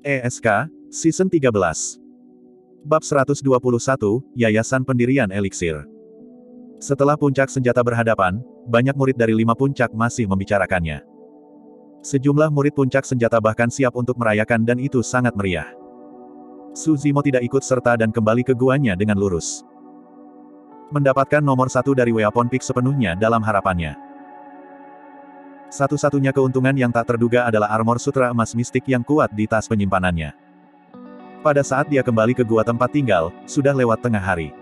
ESK, Season 13. Bab 121, Yayasan Pendirian Eliksir. Setelah puncak senjata berhadapan, banyak murid dari 5 puncak masih membicarakannya. Sejumlah murid puncak senjata bahkan siap untuk merayakan dan itu sangat meriah. Suzimo tidak ikut serta dan kembali ke guanya dengan lurus. Mendapatkan nomor 1 dari Weapon Peak sepenuhnya dalam harapannya. Satu-satunya keuntungan yang tak terduga adalah armor sutra emas mistik yang kuat di tas penyimpanannya. Pada saat dia kembali ke gua tempat tinggal, sudah lewat tengah hari.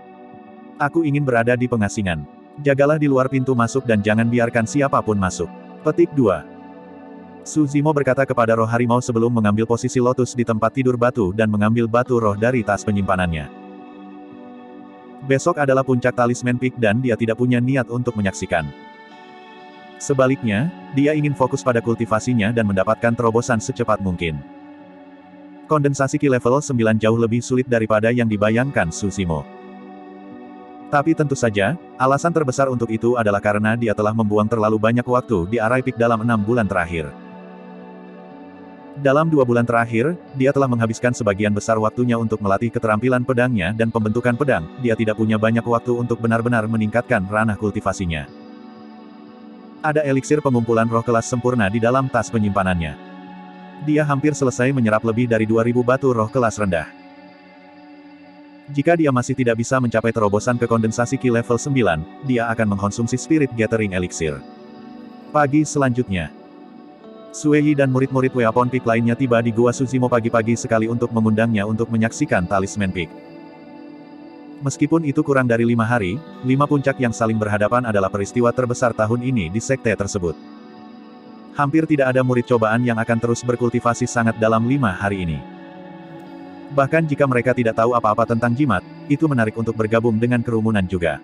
Aku ingin berada di pengasingan. Jagalah di luar pintu masuk dan jangan biarkan siapapun masuk. Petik 2. Suzimo berkata kepada roh harimau sebelum mengambil posisi lotus di tempat tidur batu dan mengambil batu roh dari tas penyimpanannya. Besok adalah puncak talisman peak dan dia tidak punya niat untuk menyaksikan. Sebaliknya, dia ingin fokus pada kultivasinya dan mendapatkan terobosan secepat mungkin. Kondensasi Ki level 9 jauh lebih sulit daripada yang dibayangkan Suzimo. Tapi tentu saja, alasan terbesar untuk itu adalah karena dia telah membuang terlalu banyak waktu di Arai Peak dalam 6 bulan terakhir. Dalam 2 bulan terakhir, dia telah menghabiskan sebagian besar waktunya untuk melatih keterampilan pedangnya dan pembentukan pedang. Dia tidak punya banyak waktu untuk benar-benar meningkatkan ranah kultivasinya. Ada eliksir pengumpulan roh kelas sempurna di dalam tas penyimpanannya. Dia hampir selesai menyerap lebih dari 2000 batu roh kelas rendah. Jika dia masih tidak bisa mencapai terobosan ke kondensasi Ki level 9, dia akan mengkonsumsi Spirit Gathering Elixir. Pagi selanjutnya, Sueyi dan murid-murid Weapon Peak lainnya tiba di Gua Suzimo pagi-pagi sekali untuk mengundangnya untuk menyaksikan Talisman Peak. Meskipun itu kurang dari 5 hari, 5 puncak yang saling berhadapan adalah peristiwa terbesar tahun ini di sekte tersebut. Hampir tidak ada murid cobaan yang akan terus berkultivasi sangat dalam 5 hari ini. Bahkan jika mereka tidak tahu apa-apa tentang jimat, itu menarik untuk bergabung dengan kerumunan juga.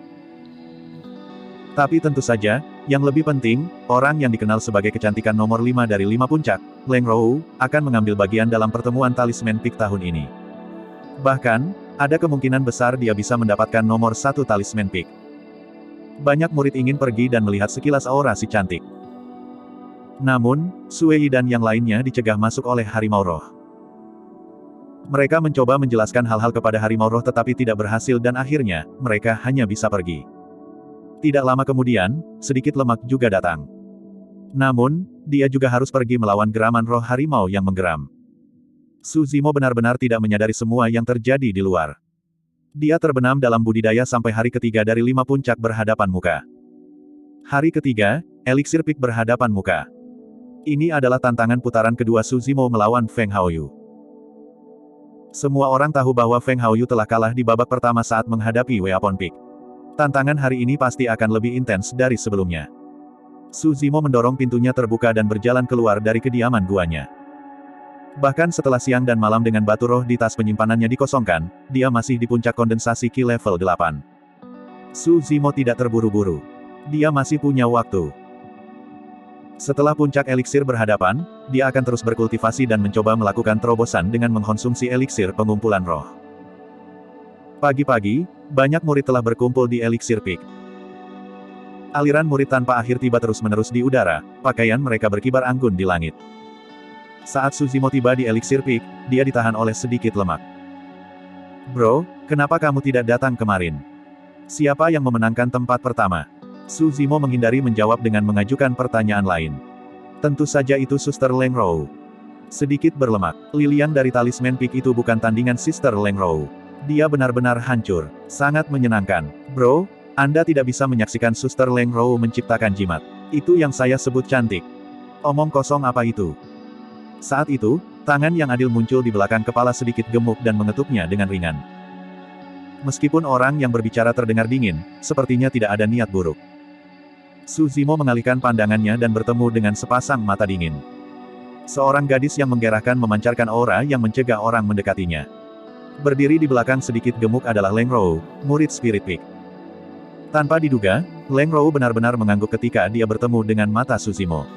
Tapi tentu saja, yang lebih penting, orang yang dikenal sebagai kecantikan nomor 5 dari 5 puncak, Leng Rou, akan mengambil bagian dalam pertemuan Talisman Peak tahun ini. Bahkan, ada kemungkinan besar dia bisa mendapatkan nomor 1 Talisman Peak. Banyak murid ingin pergi dan melihat sekilas aura si cantik. Namun, Sueyi dan yang lainnya dicegah masuk oleh Harimau Roh. Mereka mencoba menjelaskan hal-hal kepada Harimau Roh tetapi tidak berhasil dan akhirnya, mereka hanya bisa pergi. Tidak lama kemudian, sedikit lemak juga datang. Namun, dia juga harus pergi melawan geraman roh harimau yang menggeram. Suzimo benar-benar tidak menyadari semua yang terjadi di luar. Dia terbenam dalam budidaya sampai hari ketiga dari 5 puncak berhadapan muka. Hari ketiga, Eliksir Peak berhadapan muka. Ini adalah tantangan putaran kedua Suzimo melawan Feng Haoyu. Semua orang tahu bahwa Feng Haoyu telah kalah di babak pertama saat menghadapi Weapon Peak. Tantangan hari ini pasti akan lebih intens dari sebelumnya. Suzimo mendorong pintunya terbuka dan berjalan keluar dari kediaman guanya. Bahkan setelah siang dan malam dengan batu roh di tas penyimpanannya dikosongkan, dia masih di puncak kondensasi Ki level 8. Suzimo tidak terburu-buru. Dia masih punya waktu. Setelah puncak eliksir berhadapan, dia akan terus berkultivasi dan mencoba melakukan terobosan dengan mengkonsumsi eliksir pengumpulan roh. Pagi-pagi, banyak murid telah berkumpul di Eliksir Peak. Aliran murid tanpa akhir tiba terus-menerus di udara, pakaian mereka berkibar anggun di langit. Saat Suzimo tiba di Eliksir Peak, dia ditahan oleh sedikit lemak. Bro, kenapa kamu tidak datang kemarin? Siapa yang memenangkan tempat pertama? Suzimo menghindari menjawab dengan mengajukan pertanyaan lain. Tentu saja itu Suster Leng Rou. Sedikit berlemak, lilian dari Talisman Peak itu bukan tandingan Sister Leng Rou. Dia benar-benar hancur. Sangat menyenangkan. Bro, Anda tidak bisa menyaksikan Suster Leng Rou menciptakan jimat. Itu yang saya sebut cantik. Omong kosong apa itu? Saat itu, tangan yang adil muncul di belakang kepala sedikit gemuk dan mengetuknya dengan ringan. Meskipun orang yang berbicara terdengar dingin, sepertinya tidak ada niat buruk. Suzimo mengalihkan pandangannya dan bertemu dengan sepasang mata dingin. Seorang gadis yang menggerakkan memancarkan aura yang mencegah orang mendekatinya. Berdiri di belakang sedikit gemuk adalah Leng Rou, murid Spirit Peak. Tanpa diduga, Leng Rou benar-benar mengangguk ketika dia bertemu dengan mata Suzimo.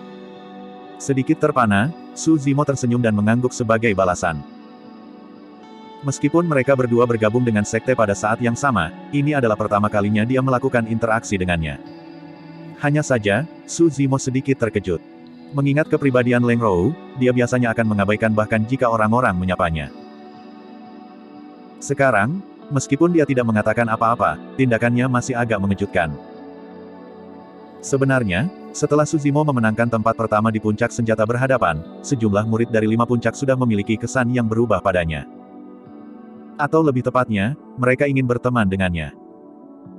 Sedikit terpana, Suzimo tersenyum dan mengangguk sebagai balasan. Meskipun mereka berdua bergabung dengan sekte pada saat yang sama, ini adalah pertama kalinya dia melakukan interaksi dengannya. Hanya saja, Suzimo sedikit terkejut. Mengingat kepribadian Leng Rou, dia biasanya akan mengabaikan bahkan jika orang-orang menyapanya. Sekarang, meskipun dia tidak mengatakan apa-apa, tindakannya masih agak mengejutkan. Sebenarnya, setelah Suzimo memenangkan tempat pertama di puncak senjata berhadapan, sejumlah murid dari 5 puncak sudah memiliki kesan yang berubah padanya. Atau lebih tepatnya, mereka ingin berteman dengannya.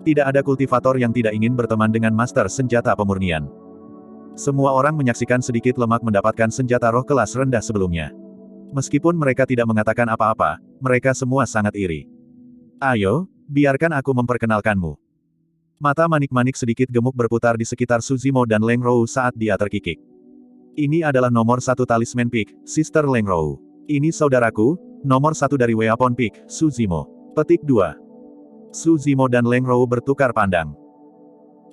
Tidak ada kultivator yang tidak ingin berteman dengan master senjata pemurnian. Semua orang menyaksikan sedikit lemak mendapatkan senjata roh kelas rendah sebelumnya. Meskipun mereka tidak mengatakan apa-apa, mereka semua sangat iri. Ayo, biarkan aku memperkenalkanmu. Mata manik-manik sedikit gemuk berputar di sekitar Suzimo dan Leng Rou saat dia terkikik. Ini adalah nomor 1 talisman Peak, Sister Leng Rou. Ini saudaraku, nomor 1 dari Weapon Peak, Suzimo. Petik 2. Suzimo dan Leng Rou bertukar pandang.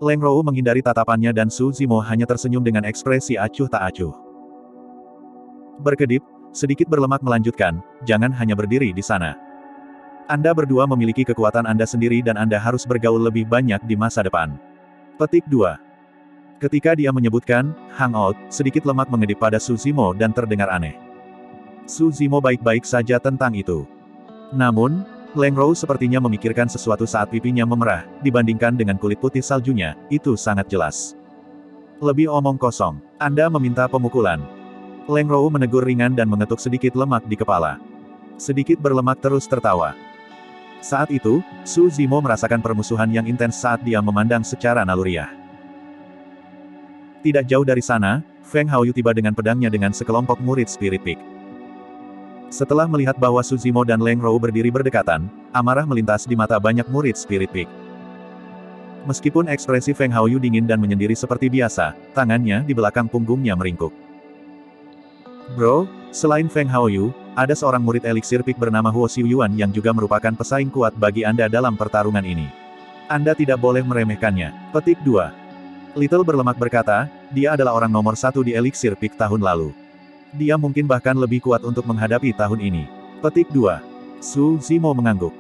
Leng Rou menghindari tatapannya dan Suzimo hanya tersenyum dengan ekspresi acuh tak acuh. Berkedip, sedikit berlemak melanjutkan, jangan hanya berdiri di sana. Anda berdua memiliki kekuatan Anda sendiri dan Anda harus bergaul lebih banyak di masa depan. Petik 2. Ketika dia menyebutkan, hangout, sedikit lemak mengedip pada Suzimo dan terdengar aneh. Suzimo baik-baik saja tentang itu. Namun, Leng Rou sepertinya memikirkan sesuatu saat pipinya memerah, dibandingkan dengan kulit putih saljunya, itu sangat jelas. Lebih omong kosong. Anda meminta pemukulan. Leng Rou menegur ringan dan mengetuk sedikit lemak di kepala. Sedikit berlemak terus tertawa. Saat itu, Suzimo merasakan permusuhan yang intens saat dia memandang secara naluriah. Tidak jauh dari sana, Feng Haoyu tiba dengan pedangnya dengan sekelompok murid Spirit Peak. Setelah melihat bahwa Suzimo dan Leng Rou berdiri berdekatan, amarah melintas di mata banyak murid Spirit Peak. Meskipun ekspresi Feng Haoyu dingin dan menyendiri seperti biasa, tangannya di belakang punggungnya meringkuk. Bro, selain Feng Haoyu, ada seorang murid Elixir Peak bernama Huo Xiuyuan yang juga merupakan pesaing kuat bagi Anda dalam pertarungan ini. Anda tidak boleh meremehkannya. Petik 2. Little berlemak berkata, dia adalah orang nomor 1 di Elixir Peak tahun lalu. Dia mungkin bahkan lebih kuat untuk menghadapi tahun ini. Petik 2. Suzimo mengangguk.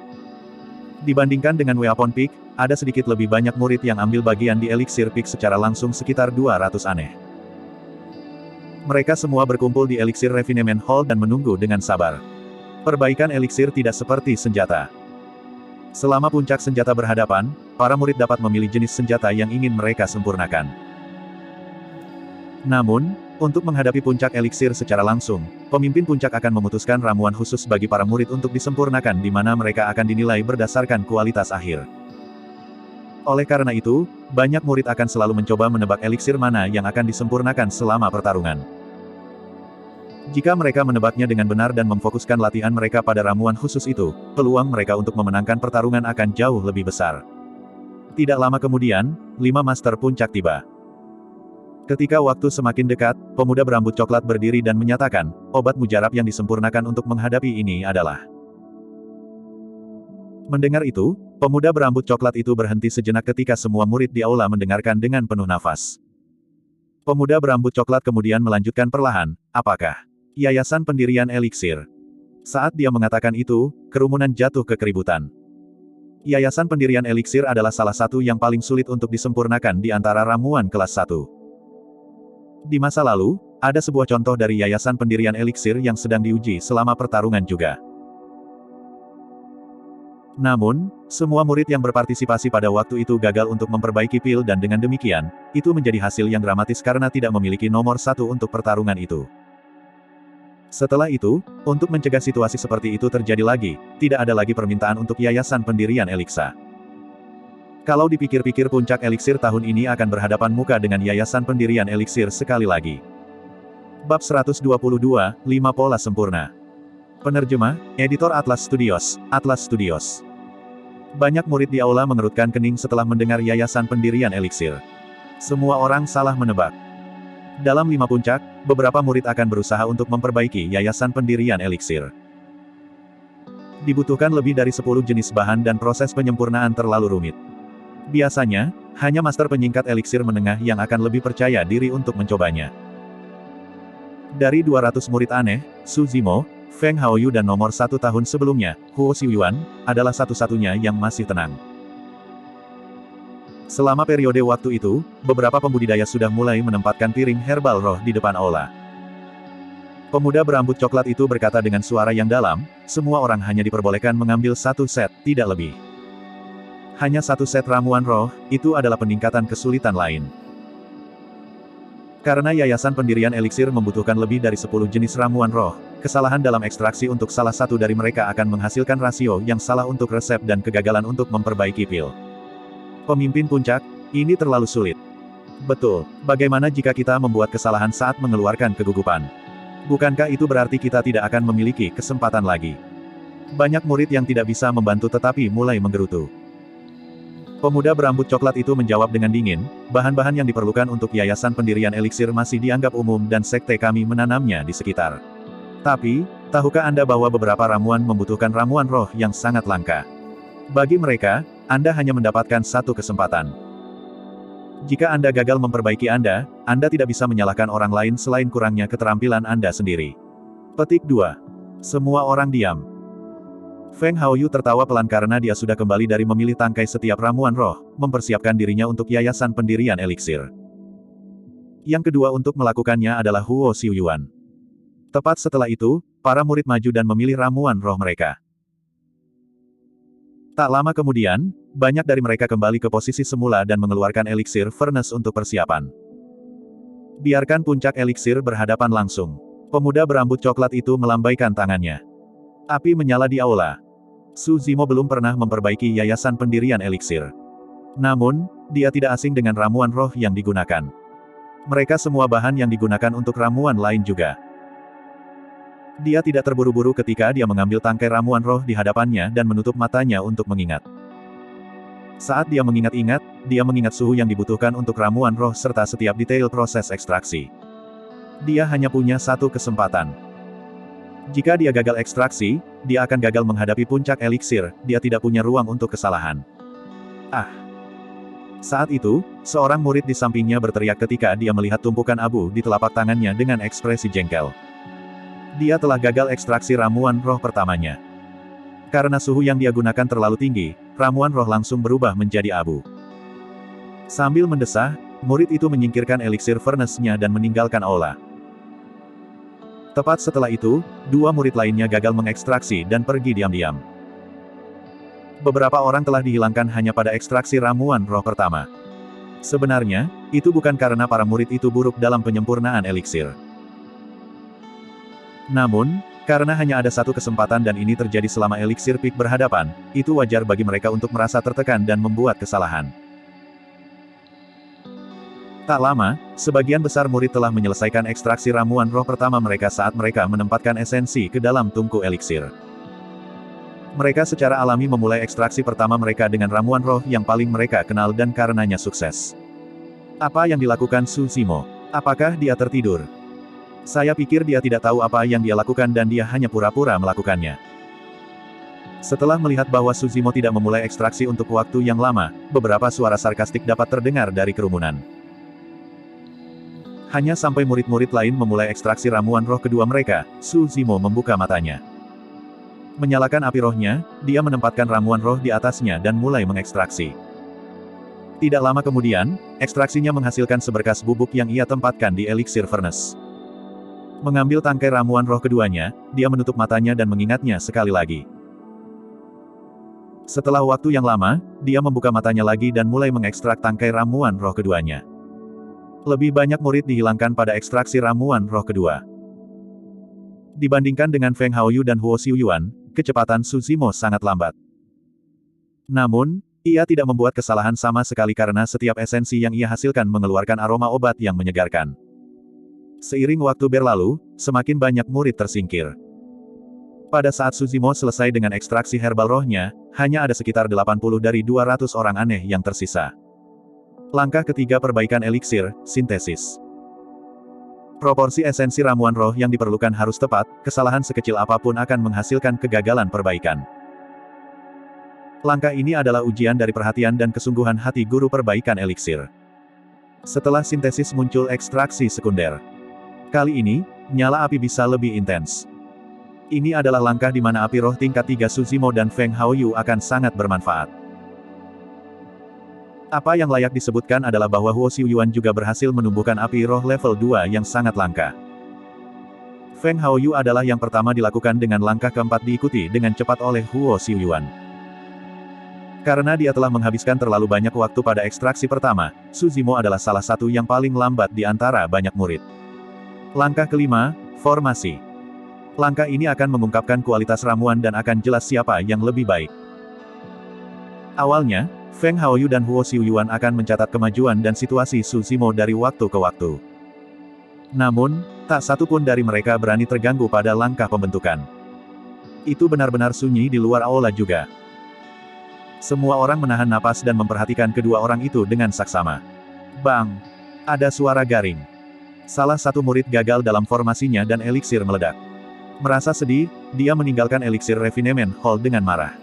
Dibandingkan dengan Weapon Peak, ada sedikit lebih banyak murid yang ambil bagian di Elixir Peak secara langsung sekitar 200 aneh. Mereka semua berkumpul di Elixir Refinement Hall dan menunggu dengan sabar. Perbaikan elixir tidak seperti senjata. Selama puncak senjata berhadapan, para murid dapat memilih jenis senjata yang ingin mereka sempurnakan. Namun, untuk menghadapi puncak eliksir secara langsung, pemimpin puncak akan memutuskan ramuan khusus bagi para murid untuk disempurnakan di mana mereka akan dinilai berdasarkan kualitas akhir. Oleh karena itu, banyak murid akan selalu mencoba menebak eliksir mana yang akan disempurnakan selama pertarungan. Jika mereka menebaknya dengan benar dan memfokuskan latihan mereka pada ramuan khusus itu, peluang mereka untuk memenangkan pertarungan akan jauh lebih besar. Tidak lama kemudian, 5 master puncak tiba. Ketika waktu semakin dekat, pemuda berambut coklat berdiri dan menyatakan, obat mujarab yang disempurnakan untuk menghadapi ini adalah. Mendengar itu, pemuda berambut coklat itu berhenti sejenak ketika semua murid di aula mendengarkan dengan penuh nafas. Pemuda berambut coklat kemudian melanjutkan perlahan, apakah Yayasan Pendirian Elixir? Saat dia mengatakan itu, kerumunan jatuh ke keributan. Yayasan Pendirian Elixir adalah salah satu yang paling sulit untuk disempurnakan di antara ramuan kelas 1. Di masa lalu, ada sebuah contoh dari Yayasan Pendirian Elixir yang sedang diuji selama pertarungan juga. Namun, semua murid yang berpartisipasi pada waktu itu gagal untuk memperbaiki pil dan dengan demikian, itu menjadi hasil yang dramatis karena tidak memiliki nomor 1 untuk pertarungan itu. Setelah itu, untuk mencegah situasi seperti itu terjadi lagi, tidak ada lagi permintaan untuk Yayasan Pendirian Elixir. Kalau dipikir-pikir puncak eliksir tahun ini akan berhadapan muka dengan Yayasan Pendirian Elixir sekali lagi. Bab 122, 5 Pola Sempurna. Penerjemah, Editor Atlas Studios, Atlas Studios. Banyak murid di aula mengerutkan kening setelah mendengar Yayasan Pendirian Elixir. Semua orang salah menebak. Dalam 5 puncak, beberapa murid akan berusaha untuk memperbaiki Yayasan Pendirian Elixir. Dibutuhkan lebih dari 10 jenis bahan dan proses penyempurnaan terlalu rumit. Biasanya, hanya master penyingkat eliksir menengah yang akan lebih percaya diri untuk mencobanya. Dari 200 murid aneh, Suzimo, Feng Haoyu dan nomor 1 tahun sebelumnya, Huo Xiuyuan, adalah satu-satunya yang masih tenang. Selama periode waktu itu, beberapa pembudidaya sudah mulai menempatkan piring herbal roh di depan aula. Pemuda berambut coklat itu berkata dengan suara yang dalam, semua orang hanya diperbolehkan mengambil satu set, tidak lebih. Hanya satu set ramuan roh, itu adalah peningkatan kesulitan lain. Karena yayasan pendirian eliksir membutuhkan lebih dari 10 jenis ramuan roh, kesalahan dalam ekstraksi untuk salah satu dari mereka akan menghasilkan rasio yang salah untuk resep dan kegagalan untuk memperbaiki pil. Pemimpin puncak, ini terlalu sulit. Betul, bagaimana jika kita membuat kesalahan saat mengeluarkan kegugupan? Bukankah itu berarti kita tidak akan memiliki kesempatan lagi? Banyak murid yang tidak bisa membantu tetapi mulai menggerutu. Pemuda berambut coklat itu menjawab dengan dingin, bahan-bahan yang diperlukan untuk yayasan pendirian eliksir masih dianggap umum dan sekte kami menanamnya di sekitar. Tapi, tahukah Anda bahwa beberapa ramuan membutuhkan ramuan roh yang sangat langka? Bagi mereka, Anda hanya mendapatkan satu kesempatan. Jika Anda gagal memperbaiki Anda tidak bisa menyalahkan orang lain selain kurangnya keterampilan Anda sendiri. Petik 2. Semua orang diam. Feng Haoyu tertawa pelan karena dia sudah kembali dari memilih tangkai setiap ramuan roh, mempersiapkan dirinya untuk yayasan pendirian eliksir. Yang kedua untuk melakukannya adalah Huo Xiuyuan. Tepat setelah itu, para murid maju dan memilih ramuan roh mereka. Tak lama kemudian, banyak dari mereka kembali ke posisi semula dan mengeluarkan eliksir furnace untuk persiapan. Biarkan puncak eliksir berhadapan langsung. Pemuda berambut coklat itu melambaikan tangannya. Api menyala di aula. Su Zimo belum pernah memperbaiki yayasan pendirian eliksir. Namun, dia tidak asing dengan ramuan roh yang digunakan. Mereka semua bahan yang digunakan untuk ramuan lain juga. Dia tidak terburu-buru ketika dia mengambil tangkai ramuan roh di hadapannya dan menutup matanya untuk mengingat. Saat dia mengingat-ingat, dia mengingat suhu yang dibutuhkan untuk ramuan roh serta setiap detail proses ekstraksi. Dia hanya punya satu kesempatan. Jika dia gagal ekstraksi, dia akan gagal menghadapi puncak eliksir, dia tidak punya ruang untuk kesalahan. Saat itu, seorang murid di sampingnya berteriak ketika dia melihat tumpukan abu di telapak tangannya dengan ekspresi jengkel. Dia telah gagal ekstraksi ramuan roh pertamanya. Karena suhu yang dia gunakan terlalu tinggi, ramuan roh langsung berubah menjadi abu. Sambil mendesah, murid itu menyingkirkan eliksir furnace-nya dan meninggalkan aula. Tepat setelah itu, dua murid lainnya gagal mengekstraksi dan pergi diam-diam. Beberapa orang telah dihilangkan hanya pada ekstraksi ramuan roh pertama. Sebenarnya, itu bukan karena para murid itu buruk dalam penyempurnaan eliksir. Namun, karena hanya ada satu kesempatan dan ini terjadi selama eliksir peak berhadapan, itu wajar bagi mereka untuk merasa tertekan dan membuat kesalahan. Tak lama, sebagian besar murid telah menyelesaikan ekstraksi ramuan roh pertama mereka saat mereka menempatkan esensi ke dalam tungku eliksir. Mereka secara alami memulai ekstraksi pertama mereka dengan ramuan roh yang paling mereka kenal dan karenanya sukses. Apa yang dilakukan Su Zimo? Apakah dia tertidur? Saya pikir dia tidak tahu apa yang dia lakukan dan dia hanya pura-pura melakukannya. Setelah melihat bahwa Su Zimo tidak memulai ekstraksi untuk waktu yang lama, beberapa suara sarkastik dapat terdengar dari kerumunan. Hanya sampai murid-murid lain memulai ekstraksi ramuan roh kedua mereka, Su Zimo membuka matanya. Menyalakan api rohnya, dia menempatkan ramuan roh di atasnya dan mulai mengekstraksi. Tidak lama kemudian, ekstraksinya menghasilkan seberkas bubuk yang ia tempatkan di eliksir furnace. Mengambil tangkai ramuan roh keduanya, dia menutup matanya dan mengingatnya sekali lagi. Setelah waktu yang lama, dia membuka matanya lagi dan mulai mengekstrak tangkai ramuan roh keduanya. Lebih banyak murid dihilangkan pada ekstraksi ramuan roh kedua. Dibandingkan dengan Feng Haoyu dan Huo Xiuyuan, kecepatan Su Zimo sangat lambat. Namun, ia tidak membuat kesalahan sama sekali karena setiap esensi yang ia hasilkan mengeluarkan aroma obat yang menyegarkan. Seiring waktu berlalu, semakin banyak murid tersingkir. Pada saat Su Zimo selesai dengan ekstraksi herbal rohnya, hanya ada sekitar 80 dari 200 orang aneh yang tersisa. Langkah ketiga perbaikan eliksir, sintesis. Proporsi esensi ramuan roh yang diperlukan harus tepat, kesalahan sekecil apapun akan menghasilkan kegagalan perbaikan. Langkah ini adalah ujian dari perhatian dan kesungguhan hati guru perbaikan eliksir. Setelah sintesis muncul ekstraksi sekunder. Kali ini, nyala api bisa lebih intens. Ini adalah langkah di mana api roh tingkat 3 Su Zimo dan Feng Haoyu akan sangat bermanfaat. Apa yang layak disebutkan adalah bahwa Huo Xiuyuan juga berhasil menumbuhkan api roh level 2 yang sangat langka. Feng Haoyu adalah yang pertama dilakukan dengan langkah keempat diikuti dengan cepat oleh Huo Xiuyuan. Karena dia telah menghabiskan terlalu banyak waktu pada ekstraksi pertama, Su Zimo adalah salah satu yang paling lambat di antara banyak murid. Langkah kelima, formasi. Langkah ini akan mengungkapkan kualitas ramuan dan akan jelas siapa yang lebih baik. Awalnya, Feng Haoyu dan Huo Xiuyuan akan mencatat kemajuan dan situasi Su Zimo dari waktu ke waktu. Namun, tak satu pun dari mereka berani terganggu pada langkah pembentukan. Itu benar-benar sunyi di luar aula juga. Semua orang menahan napas dan memperhatikan kedua orang itu dengan saksama. Bang! Ada suara garing. Salah satu murid gagal dalam formasinya dan eliksir meledak. Merasa sedih, dia meninggalkan eliksir refinement hall dengan marah.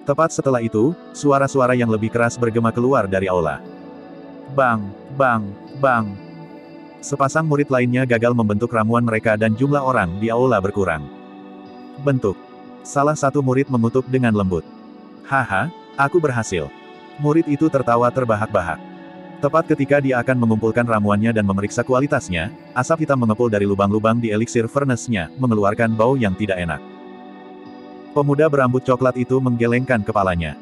Tepat setelah itu, suara-suara yang lebih keras bergema keluar dari aula. Bang! Bang! Bang! Sepasang murid lainnya gagal membentuk ramuan mereka dan jumlah orang di aula berkurang. Bentuk. Salah satu murid mengutuk dengan lembut. Haha, aku berhasil. Murid itu tertawa terbahak-bahak. Tepat ketika dia akan mengumpulkan ramuannya dan memeriksa kualitasnya, asap hitam mengepul dari lubang-lubang di eliksir furnace-nya, mengeluarkan bau yang tidak enak. Pemuda berambut coklat itu menggelengkan kepalanya.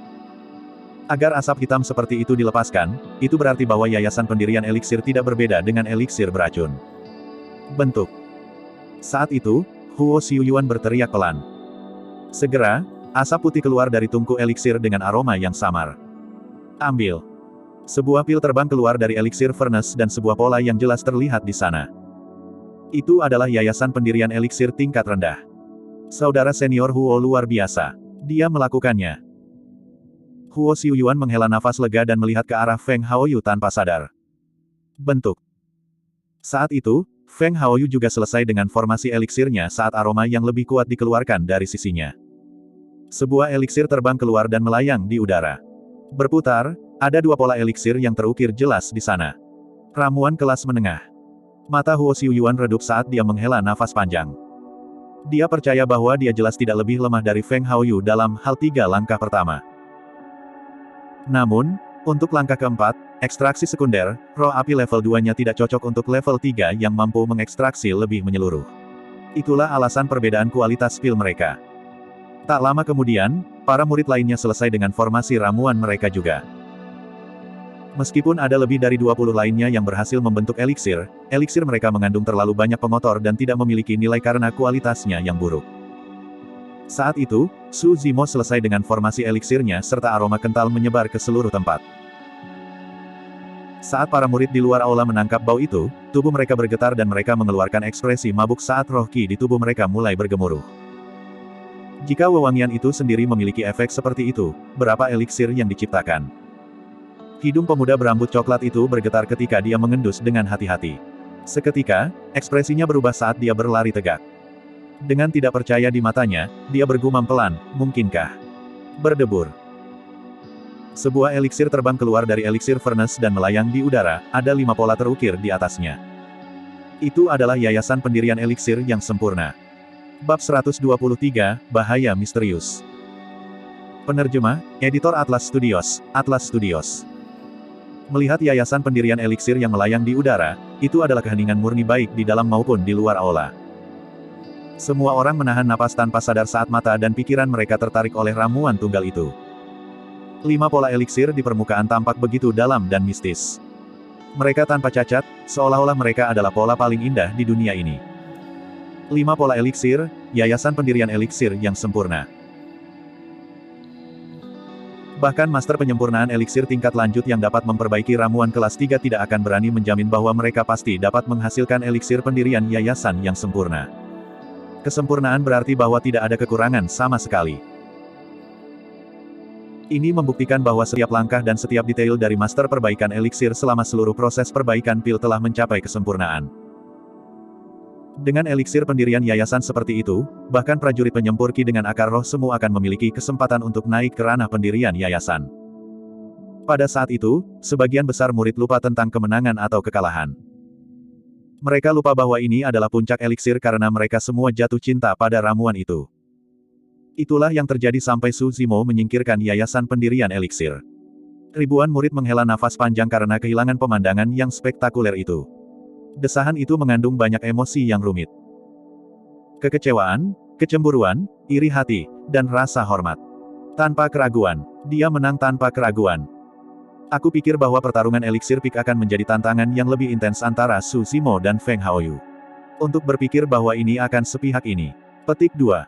Agar asap hitam seperti itu dilepaskan, itu berarti bahwa yayasan pendirian eliksir tidak berbeda dengan eliksir beracun. Bentuk. Saat itu, Huo Xiuyuan berteriak pelan. Segera, asap putih keluar dari tungku eliksir dengan aroma yang samar. Ambil. Sebuah pil terbang keluar dari eliksir furnace dan sebuah pola yang jelas terlihat di sana. Itu adalah yayasan pendirian eliksir tingkat rendah. Saudara senior Huo luar biasa. Dia melakukannya. Huo Xiuyuan menghela nafas lega dan melihat ke arah Feng Haoyu tanpa sadar. Bentuk. Saat itu, Feng Haoyu juga selesai dengan formasi eliksirnya saat aroma yang lebih kuat dikeluarkan dari sisinya. Sebuah eliksir terbang keluar dan melayang di udara. Berputar, ada dua pola eliksir yang terukir jelas di sana. Ramuan kelas menengah. Mata Huo Xiuyuan redup saat dia menghela nafas panjang. Dia percaya bahwa dia jelas tidak lebih lemah dari Feng Haoyu dalam hal 3 langkah pertama. Namun, untuk langkah keempat, ekstraksi sekunder, roh api level 2-nya tidak cocok untuk level 3 yang mampu mengekstraksi lebih menyeluruh. Itulah alasan perbedaan kualitas pil mereka. Tak lama kemudian, para murid lainnya selesai dengan formasi ramuan mereka juga. Meskipun ada lebih dari 20 lainnya yang berhasil membentuk eliksir, eliksir mereka mengandung terlalu banyak pengotor dan tidak memiliki nilai karena kualitasnya yang buruk. Saat itu, Su Zimo selesai dengan formasi eliksirnya serta aroma kental menyebar ke seluruh tempat. Saat para murid di luar aula menangkap bau itu, tubuh mereka bergetar dan mereka mengeluarkan ekspresi mabuk saat roh ki di tubuh mereka mulai bergemuruh. Jika wewangian itu sendiri memiliki efek seperti itu, berapa eliksir yang diciptakan? Hidung pemuda berambut coklat itu bergetar ketika dia mengendus dengan hati-hati. Seketika, ekspresinya berubah saat dia berlari tegak. Dengan tidak percaya di matanya, dia bergumam pelan, mungkinkah? Berdebur. Sebuah eliksir terbang keluar dari eliksir furnace dan melayang di udara, ada 5 pola terukir di atasnya. Itu adalah yayasan pendirian eliksir yang sempurna. Bab 123, Bahaya Misterius. Penerjemah, Editor Atlas Studios, Atlas Studios. Melihat yayasan pendirian eliksir yang melayang di udara, itu adalah keheningan murni baik di dalam maupun di luar aula. Semua orang menahan napas tanpa sadar saat mata dan pikiran mereka tertarik oleh ramuan tunggal itu. 5 pola eliksir di permukaan tampak begitu dalam dan mistis. Mereka tanpa cacat, seolah-olah mereka adalah pola paling indah di dunia ini. 5 pola eliksir, yayasan pendirian eliksir yang sempurna. Bahkan master penyempurnaan eliksir tingkat lanjut yang dapat memperbaiki ramuan kelas 3 tidak akan berani menjamin bahwa mereka pasti dapat menghasilkan eliksir pendirian yayasan yang sempurna. Kesempurnaan berarti bahwa tidak ada kekurangan sama sekali. Ini membuktikan bahwa setiap langkah dan setiap detail dari master perbaikan eliksir selama seluruh proses perbaikan pil telah mencapai kesempurnaan. Dengan eliksir pendirian yayasan seperti itu, bahkan prajurit penyempur ki dengan akar roh semu akan memiliki kesempatan untuk naik ke ranah pendirian yayasan. Pada saat itu, sebagian besar murid lupa tentang kemenangan atau kekalahan. Mereka lupa bahwa ini adalah puncak eliksir karena mereka semua jatuh cinta pada ramuan itu. Itulah yang terjadi sampai Su Zimo menyingkirkan yayasan pendirian eliksir. Ribuan murid menghela nafas panjang karena kehilangan pemandangan yang spektakuler itu. Desahan itu mengandung banyak emosi yang rumit. Kekecewaan, kecemburuan, iri hati, dan rasa hormat. Tanpa keraguan, dia menang tanpa keraguan. Aku pikir bahwa pertarungan eliksir peak akan menjadi tantangan yang lebih intens antara Su Zimo dan Feng Haoyu. Untuk berpikir bahwa ini akan sepihak ini. Petik 2.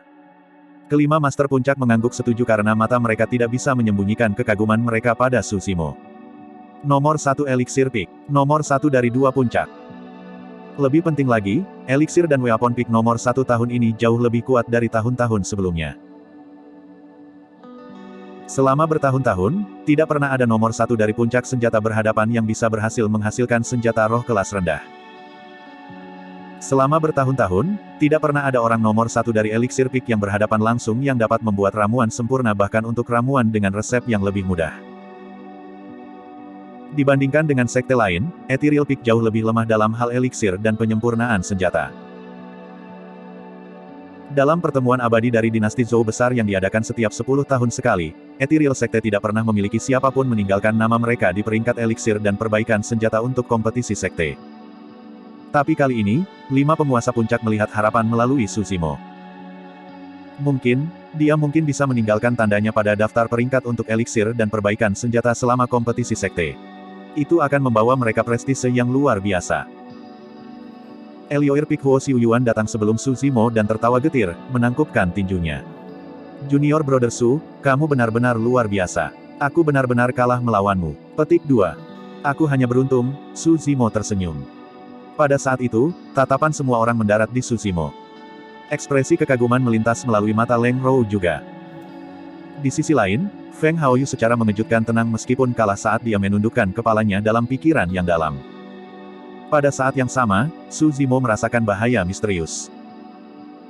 Kelima Master Puncak mengangguk setuju karena mata mereka tidak bisa menyembunyikan kekaguman mereka pada Su Zimo. Nomor 1 eliksir peak, nomor 1 dari 2 puncak. Lebih penting lagi, eliksir dan weapon peak nomor 1 tahun ini jauh lebih kuat dari tahun-tahun sebelumnya. Selama bertahun-tahun, tidak pernah ada nomor 1 dari puncak senjata berhadapan yang bisa berhasil menghasilkan senjata roh kelas rendah. Selama bertahun-tahun, tidak pernah ada orang nomor 1 dari eliksir peak yang berhadapan langsung yang dapat membuat ramuan sempurna bahkan untuk ramuan dengan resep yang lebih mudah. Dibandingkan dengan sekte lain, Ethereal Peak jauh lebih lemah dalam hal eliksir dan penyempurnaan senjata. Dalam pertemuan abadi dari dinasti Zhou besar yang diadakan setiap 10 tahun sekali, Ethereal Sekte tidak pernah memiliki siapapun meninggalkan nama mereka di peringkat eliksir dan perbaikan senjata untuk kompetisi sekte. Tapi kali ini, 5 penguasa puncak melihat harapan melalui Su Zimo. Mungkin, dia mungkin bisa meninggalkan tandanya pada daftar peringkat untuk eliksir dan perbaikan senjata selama kompetisi sekte. Itu akan membawa mereka prestise yang luar biasa. Elioir Peak Huo Xiuyuan datang sebelum Su Zimo dan tertawa getir, menangkupkan tinjunya. Junior Brother Su, kamu benar-benar luar biasa. Aku benar-benar kalah melawanmu. Petik 2. Aku hanya beruntung, Su Zimo tersenyum. Pada saat itu, tatapan semua orang mendarat di Su Zimo. Ekspresi kekaguman melintas melalui mata Leng Rou juga. Di sisi lain, Feng Haoyu secara mengejutkan tenang meskipun kalah saat dia menundukkan kepalanya dalam pikiran yang dalam. Pada saat yang sama, Su Zimo merasakan bahaya misterius.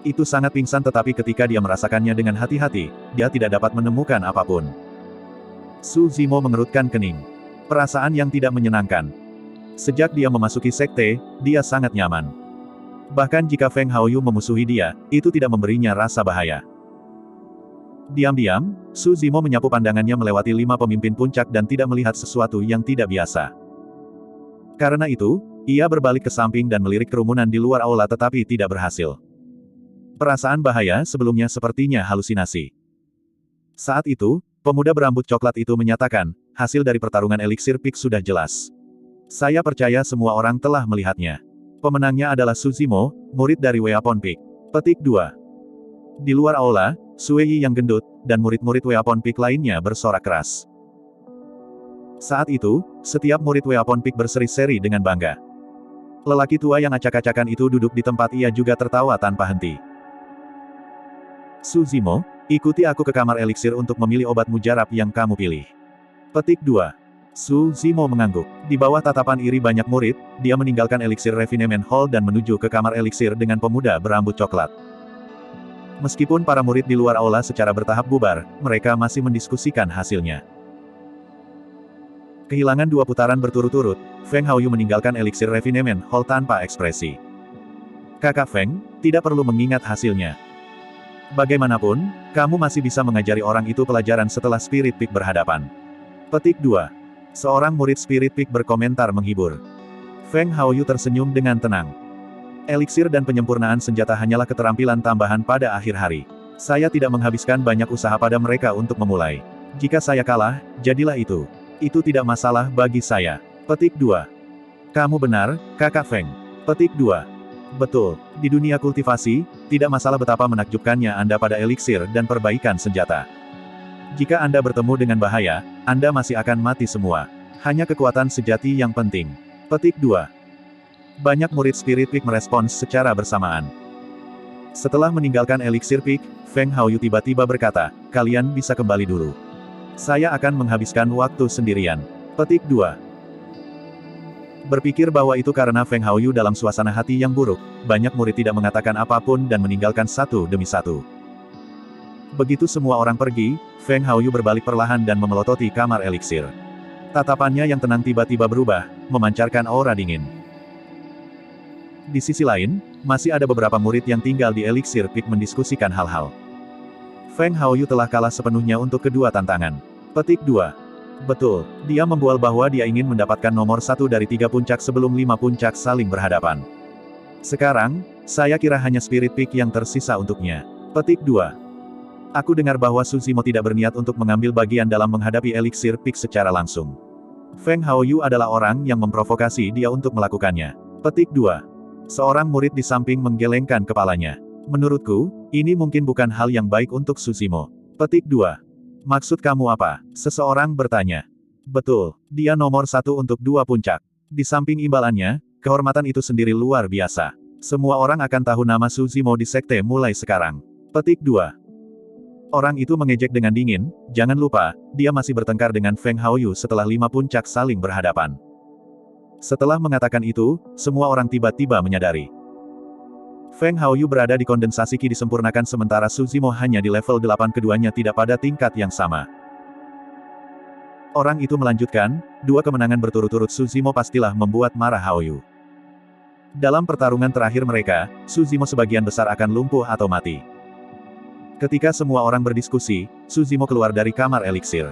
Itu sangat pingsan tetapi ketika dia merasakannya dengan hati-hati, dia tidak dapat menemukan apapun. Su Zimo mengerutkan kening. Perasaan yang tidak menyenangkan. Sejak dia memasuki sekte, dia sangat nyaman. Bahkan jika Feng Haoyu memusuhi dia, itu tidak memberinya rasa bahaya. Diam-diam, Su Zimo menyapu pandangannya melewati 5 pemimpin puncak dan tidak melihat sesuatu yang tidak biasa. Karena itu, ia berbalik ke samping dan melirik kerumunan di luar aula tetapi tidak berhasil. Perasaan bahaya sebelumnya sepertinya halusinasi. Saat itu, pemuda berambut coklat itu menyatakan, hasil dari pertarungan eliksir peak sudah jelas. Saya percaya semua orang telah melihatnya. Pemenangnya adalah Su Zimo, murid dari Weapon Peak. Petik 2. Di luar aula, Sui yang gendut, dan murid-murid Weapon Peak lainnya bersorak keras. Saat itu, setiap murid Weapon Peak berseri-seri dengan bangga. Lelaki tua yang acak-acakan itu duduk di tempat ia juga tertawa tanpa henti. Su Zimo, ikuti aku ke kamar eliksir untuk memilih obat mujarab yang kamu pilih. Petik 2. Su Zimo mengangguk. Di bawah tatapan iri banyak murid, dia meninggalkan eliksir Refinement Hall dan menuju ke kamar eliksir dengan pemuda berambut coklat. Meskipun para murid di luar aula secara bertahap bubar, mereka masih mendiskusikan hasilnya. Kehilangan 2 putaran berturut-turut, Feng Haoyu meninggalkan eliksir Refinement Hall tanpa ekspresi. Kakak Feng, tidak perlu mengingat hasilnya. Bagaimanapun, kamu masih bisa mengajari orang itu pelajaran setelah Spirit Peak berhadapan. Petik 2. Seorang murid Spirit Peak berkomentar menghibur. Feng Haoyu tersenyum dengan tenang. Eliksir dan penyempurnaan senjata hanyalah keterampilan tambahan pada akhir hari. Saya tidak menghabiskan banyak usaha pada mereka untuk memulai. Jika saya kalah, jadilah itu. Itu tidak masalah bagi saya. Petik 2. Kamu benar, Kakak Feng. Petik 2. Betul, di dunia kultivasi, tidak masalah betapa menakjubkannya Anda pada eliksir dan perbaikan senjata. Jika Anda bertemu dengan bahaya, Anda masih akan mati semua. Hanya kekuatan sejati yang penting. Petik 2. Banyak murid Spirit Peak merespons secara bersamaan. Setelah meninggalkan eliksir Peak, Feng Haoyu tiba-tiba berkata, kalian bisa kembali dulu. Saya akan menghabiskan waktu sendirian. Petik 2. Berpikir bahwa itu karena Feng Haoyu dalam suasana hati yang buruk, banyak murid tidak mengatakan apapun dan meninggalkan satu demi satu. Begitu semua orang pergi, Feng Haoyu berbalik perlahan dan memelototi kamar eliksir. Tatapannya yang tenang tiba-tiba berubah, memancarkan aura dingin. Di sisi lain, masih ada beberapa murid yang tinggal di eliksir Peak mendiskusikan hal-hal. Feng Haoyu telah kalah sepenuhnya untuk kedua tantangan. Petik 2. Betul, dia membual bahwa dia ingin mendapatkan nomor 1 dari 3 puncak sebelum 5 puncak saling berhadapan. Sekarang, saya kira hanya Spirit Peak yang tersisa untuknya. Petik 2. Aku dengar bahwa Suzimo tidak berniat untuk mengambil bagian dalam menghadapi Elixir Peak secara langsung. Feng Haoyu adalah orang yang memprovokasi dia untuk melakukannya. Petik 2. Seorang murid di samping menggelengkan kepalanya. Menurutku, ini mungkin bukan hal yang baik untuk Suzimo. Petik 2. Maksud kamu apa? Seseorang bertanya. Betul, dia nomor 1 untuk 2 puncak. Di samping imbalannya, kehormatan itu sendiri luar biasa. Semua orang akan tahu nama Suzimo di sekte mulai sekarang. Petik 2. Orang itu mengejek dengan dingin, jangan lupa, dia masih bertengkar dengan Feng Haoyu setelah 5 puncak saling berhadapan. Setelah mengatakan itu, semua orang tiba-tiba menyadari. Feng Haoyu berada di kondensasi Qi disempurnakan sementara Suzimo hanya di level 8 keduanya tidak pada tingkat yang sama. Orang itu melanjutkan, 2 kemenangan berturut-turut Suzimo pastilah membuat marah Haoyu. Dalam pertarungan terakhir mereka, Suzimo sebagian besar akan lumpuh atau mati. Ketika semua orang berdiskusi, Suzimo keluar dari kamar eliksir.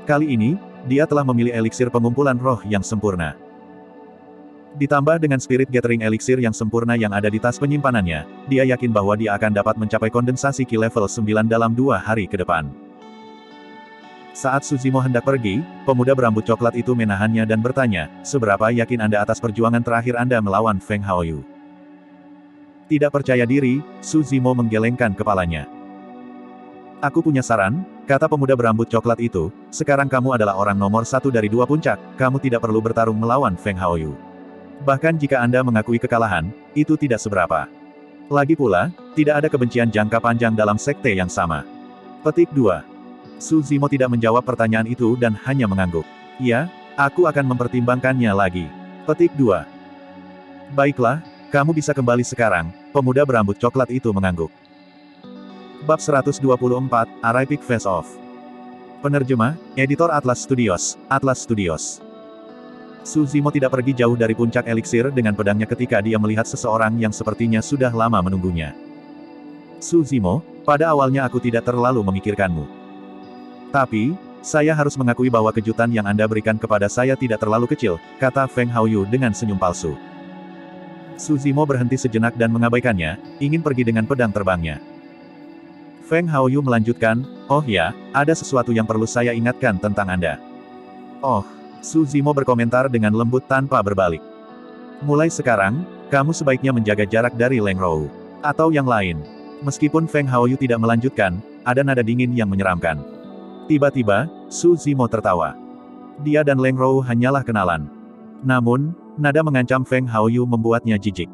Kali ini, dia telah memilih eliksir pengumpulan roh yang sempurna. Ditambah dengan Spirit Gathering Elixir yang sempurna yang ada di tas penyimpanannya, dia yakin bahwa dia akan dapat mencapai kondensasi Qi level 9 dalam 2 hari ke depan. Saat Suzimo hendak pergi, pemuda berambut coklat itu menahannya dan bertanya, seberapa yakin Anda atas perjuangan terakhir Anda melawan Feng Haoyu? Tidak percaya diri, Suzimo menggelengkan kepalanya. Aku punya saran, kata pemuda berambut coklat itu, sekarang kamu adalah orang nomor 1 dari 2 puncak, kamu tidak perlu bertarung melawan Feng Haoyu. Bahkan jika Anda mengakui kekalahan, itu tidak seberapa. Lagi pula, tidak ada kebencian jangka panjang dalam sekte yang sama. Petik 2. Suzimo tidak menjawab pertanyaan itu dan hanya mengangguk. Ya, aku akan mempertimbangkannya lagi. Petik 2. Baiklah, kamu bisa kembali sekarang, pemuda berambut coklat itu mengangguk. Bab 124, Arabic Face Off. Penerjemah, Editor Atlas Studios, Atlas Studios. Suzimo tidak pergi jauh dari puncak eliksir dengan pedangnya ketika dia melihat seseorang yang sepertinya sudah lama menunggunya. Suzimo, pada awalnya aku tidak terlalu memikirkanmu. Tapi, saya harus mengakui bahwa kejutan yang Anda berikan kepada saya tidak terlalu kecil, kata Feng Haoyu dengan senyum palsu. Suzimo berhenti sejenak dan mengabaikannya, ingin pergi dengan pedang terbangnya. Feng Haoyu melanjutkan, oh ya, ada sesuatu yang perlu saya ingatkan tentang Anda. Oh. Suzimo berkomentar dengan lembut tanpa berbalik. Mulai sekarang, kamu sebaiknya menjaga jarak dari Leng Rou. Atau yang lain. Meskipun Feng Haoyu tidak melanjutkan, ada nada dingin yang menyeramkan. Tiba-tiba, Suzimo tertawa. Dia dan Leng Rou hanyalah kenalan. Namun, nada mengancam Feng Haoyu membuatnya jijik.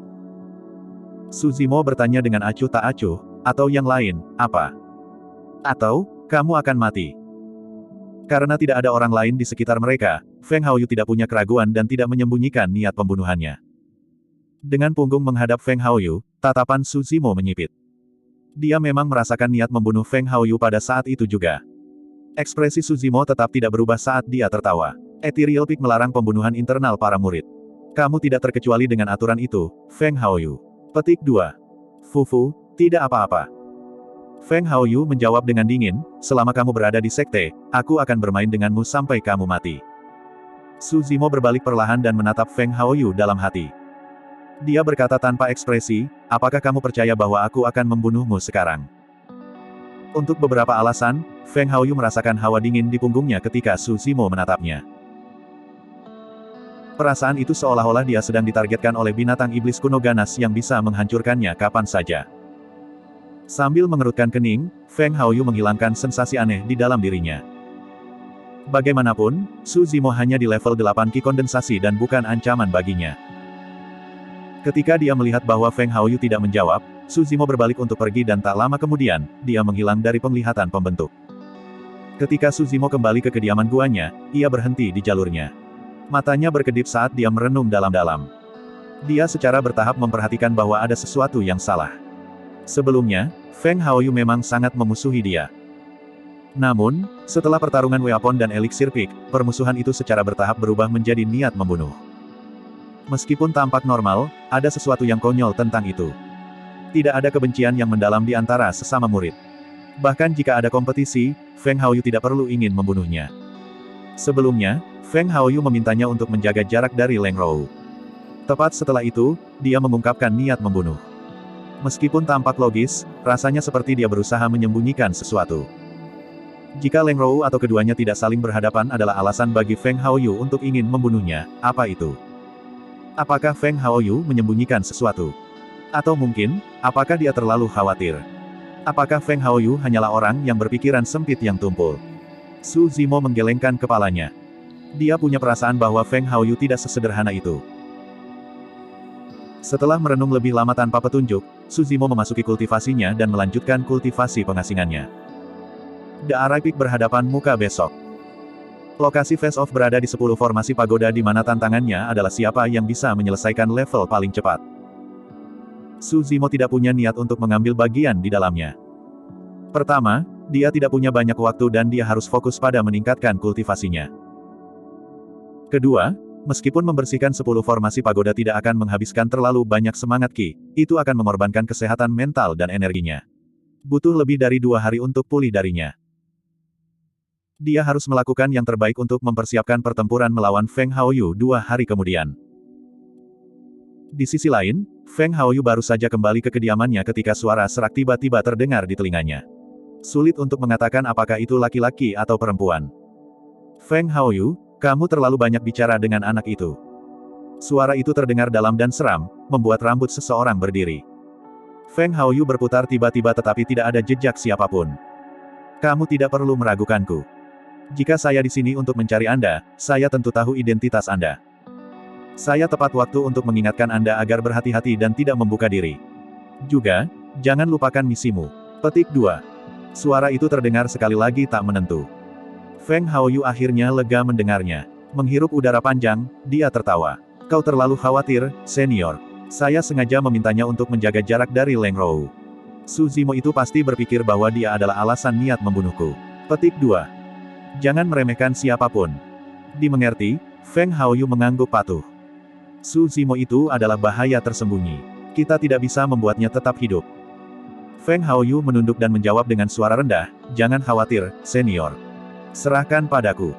Suzimo bertanya dengan acuh tak acuh, atau yang lain, apa? Atau, kamu akan mati. Karena tidak ada orang lain di sekitar mereka, Feng Haoyu tidak punya keraguan dan tidak menyembunyikan niat pembunuhannya. Dengan punggung menghadap Feng Haoyu, tatapan Suzimo menyipit. Dia memang merasakan niat membunuh Feng Haoyu pada saat itu juga. Ekspresi Suzimo tetap tidak berubah saat dia tertawa. Ethereal Peak melarang pembunuhan internal para murid. Kamu tidak terkecuali dengan aturan itu, Feng Haoyu. Petik 2. Fufu, tidak apa-apa. Feng Haoyu menjawab dengan dingin, selama kamu berada di sekte, aku akan bermain denganmu sampai kamu mati. Suzimo berbalik perlahan dan menatap Feng Haoyu dalam hati. Dia berkata tanpa ekspresi, apakah kamu percaya bahwa aku akan membunuhmu sekarang? Untuk beberapa alasan, Feng Haoyu merasakan hawa dingin di punggungnya ketika Suzimo menatapnya. Perasaan itu seolah-olah dia sedang ditargetkan oleh binatang iblis kuno ganas yang bisa menghancurkannya kapan saja. Sambil mengerutkan kening, Feng Haoyu menghilangkan sensasi aneh di dalam dirinya. Bagaimanapun, Suzimo hanya di level 8 Qi kondensasi dan bukan ancaman baginya. Ketika dia melihat bahwa Feng Haoyu tidak menjawab, Suzimo berbalik untuk pergi dan tak lama kemudian, dia menghilang dari penglihatan pembentuk. Ketika Suzimo kembali ke kediaman guanya, ia berhenti di jalurnya. Matanya berkedip saat dia merenung dalam-dalam. Dia secara bertahap memperhatikan bahwa ada sesuatu yang salah. Sebelumnya, Feng Haoyu memang sangat memusuhi dia. Namun, setelah pertarungan Weapon dan Elixir Peak, permusuhan itu secara bertahap berubah menjadi niat membunuh. Meskipun tampak normal, ada sesuatu yang konyol tentang itu. Tidak ada kebencian yang mendalam di antara sesama murid. Bahkan jika ada kompetisi, Feng Haoyu tidak perlu ingin membunuhnya. Sebelumnya, Feng Haoyu memintanya untuk menjaga jarak dari Leng Rou. Tepat setelah itu, dia mengungkapkan niat membunuh. Meskipun tampak logis, rasanya seperti dia berusaha menyembunyikan sesuatu. Jika Leng Rou atau keduanya tidak saling berhadapan adalah alasan bagi Feng Haoyu untuk ingin membunuhnya, apa itu? Apakah Feng Haoyu menyembunyikan sesuatu? Atau mungkin, apakah dia terlalu khawatir? Apakah Feng Haoyu hanyalah orang yang berpikiran sempit yang tumpul? Su Zimo menggelengkan kepalanya. Dia punya perasaan bahwa Feng Haoyu tidak sesederhana itu. Setelah merenung lebih lama tanpa petunjuk, Su Zimo memasuki kultivasinya dan melanjutkan kultivasi pengasingannya. The Array Peak berhadapan muka besok. Lokasi face off berada di 10 formasi pagoda di mana tantangannya adalah siapa yang bisa menyelesaikan level paling cepat. Su Zimo tidak punya niat untuk mengambil bagian di dalamnya. Pertama, dia tidak punya banyak waktu dan dia harus fokus pada meningkatkan kultivasinya. Kedua, meskipun membersihkan 10 formasi pagoda tidak akan menghabiskan terlalu banyak semangat Qi, itu akan mengorbankan kesehatan mental dan energinya. Butuh lebih dari 2 hari untuk pulih darinya. Dia harus melakukan yang terbaik untuk mempersiapkan pertempuran melawan Feng Haoyu 2 hari kemudian. Di sisi lain, Feng Haoyu baru saja kembali ke kediamannya ketika suara serak tiba-tiba terdengar di telinganya. Sulit untuk mengatakan apakah itu laki-laki atau perempuan. Feng Haoyu, kamu terlalu banyak bicara dengan anak itu. Suara itu terdengar dalam dan seram, membuat rambut seseorang berdiri. Feng Haoyu berputar tiba-tiba tetapi tidak ada jejak siapapun. Kamu tidak perlu meragukanku. Jika saya di sini untuk mencari Anda, saya tentu tahu identitas Anda. Saya tepat waktu untuk mengingatkan Anda agar berhati-hati dan tidak membuka diri. Juga, jangan lupakan misimu. Petik 2. Suara itu terdengar sekali lagi tak menentu. Feng Haoyu akhirnya lega mendengarnya. Menghirup udara panjang, dia tertawa. Kau terlalu khawatir, senior. Saya sengaja memintanya untuk menjaga jarak dari Leng Rou. Su Zimo itu pasti berpikir bahwa dia adalah alasan niat membunuhku. Petik 2. Jangan meremehkan siapapun. Dimengerti, Feng Haoyu mengangguk patuh. Su Zimo itu adalah bahaya tersembunyi. Kita tidak bisa membuatnya tetap hidup. Feng Haoyu menunduk dan menjawab dengan suara rendah, jangan khawatir, senior. Serahkan padaku.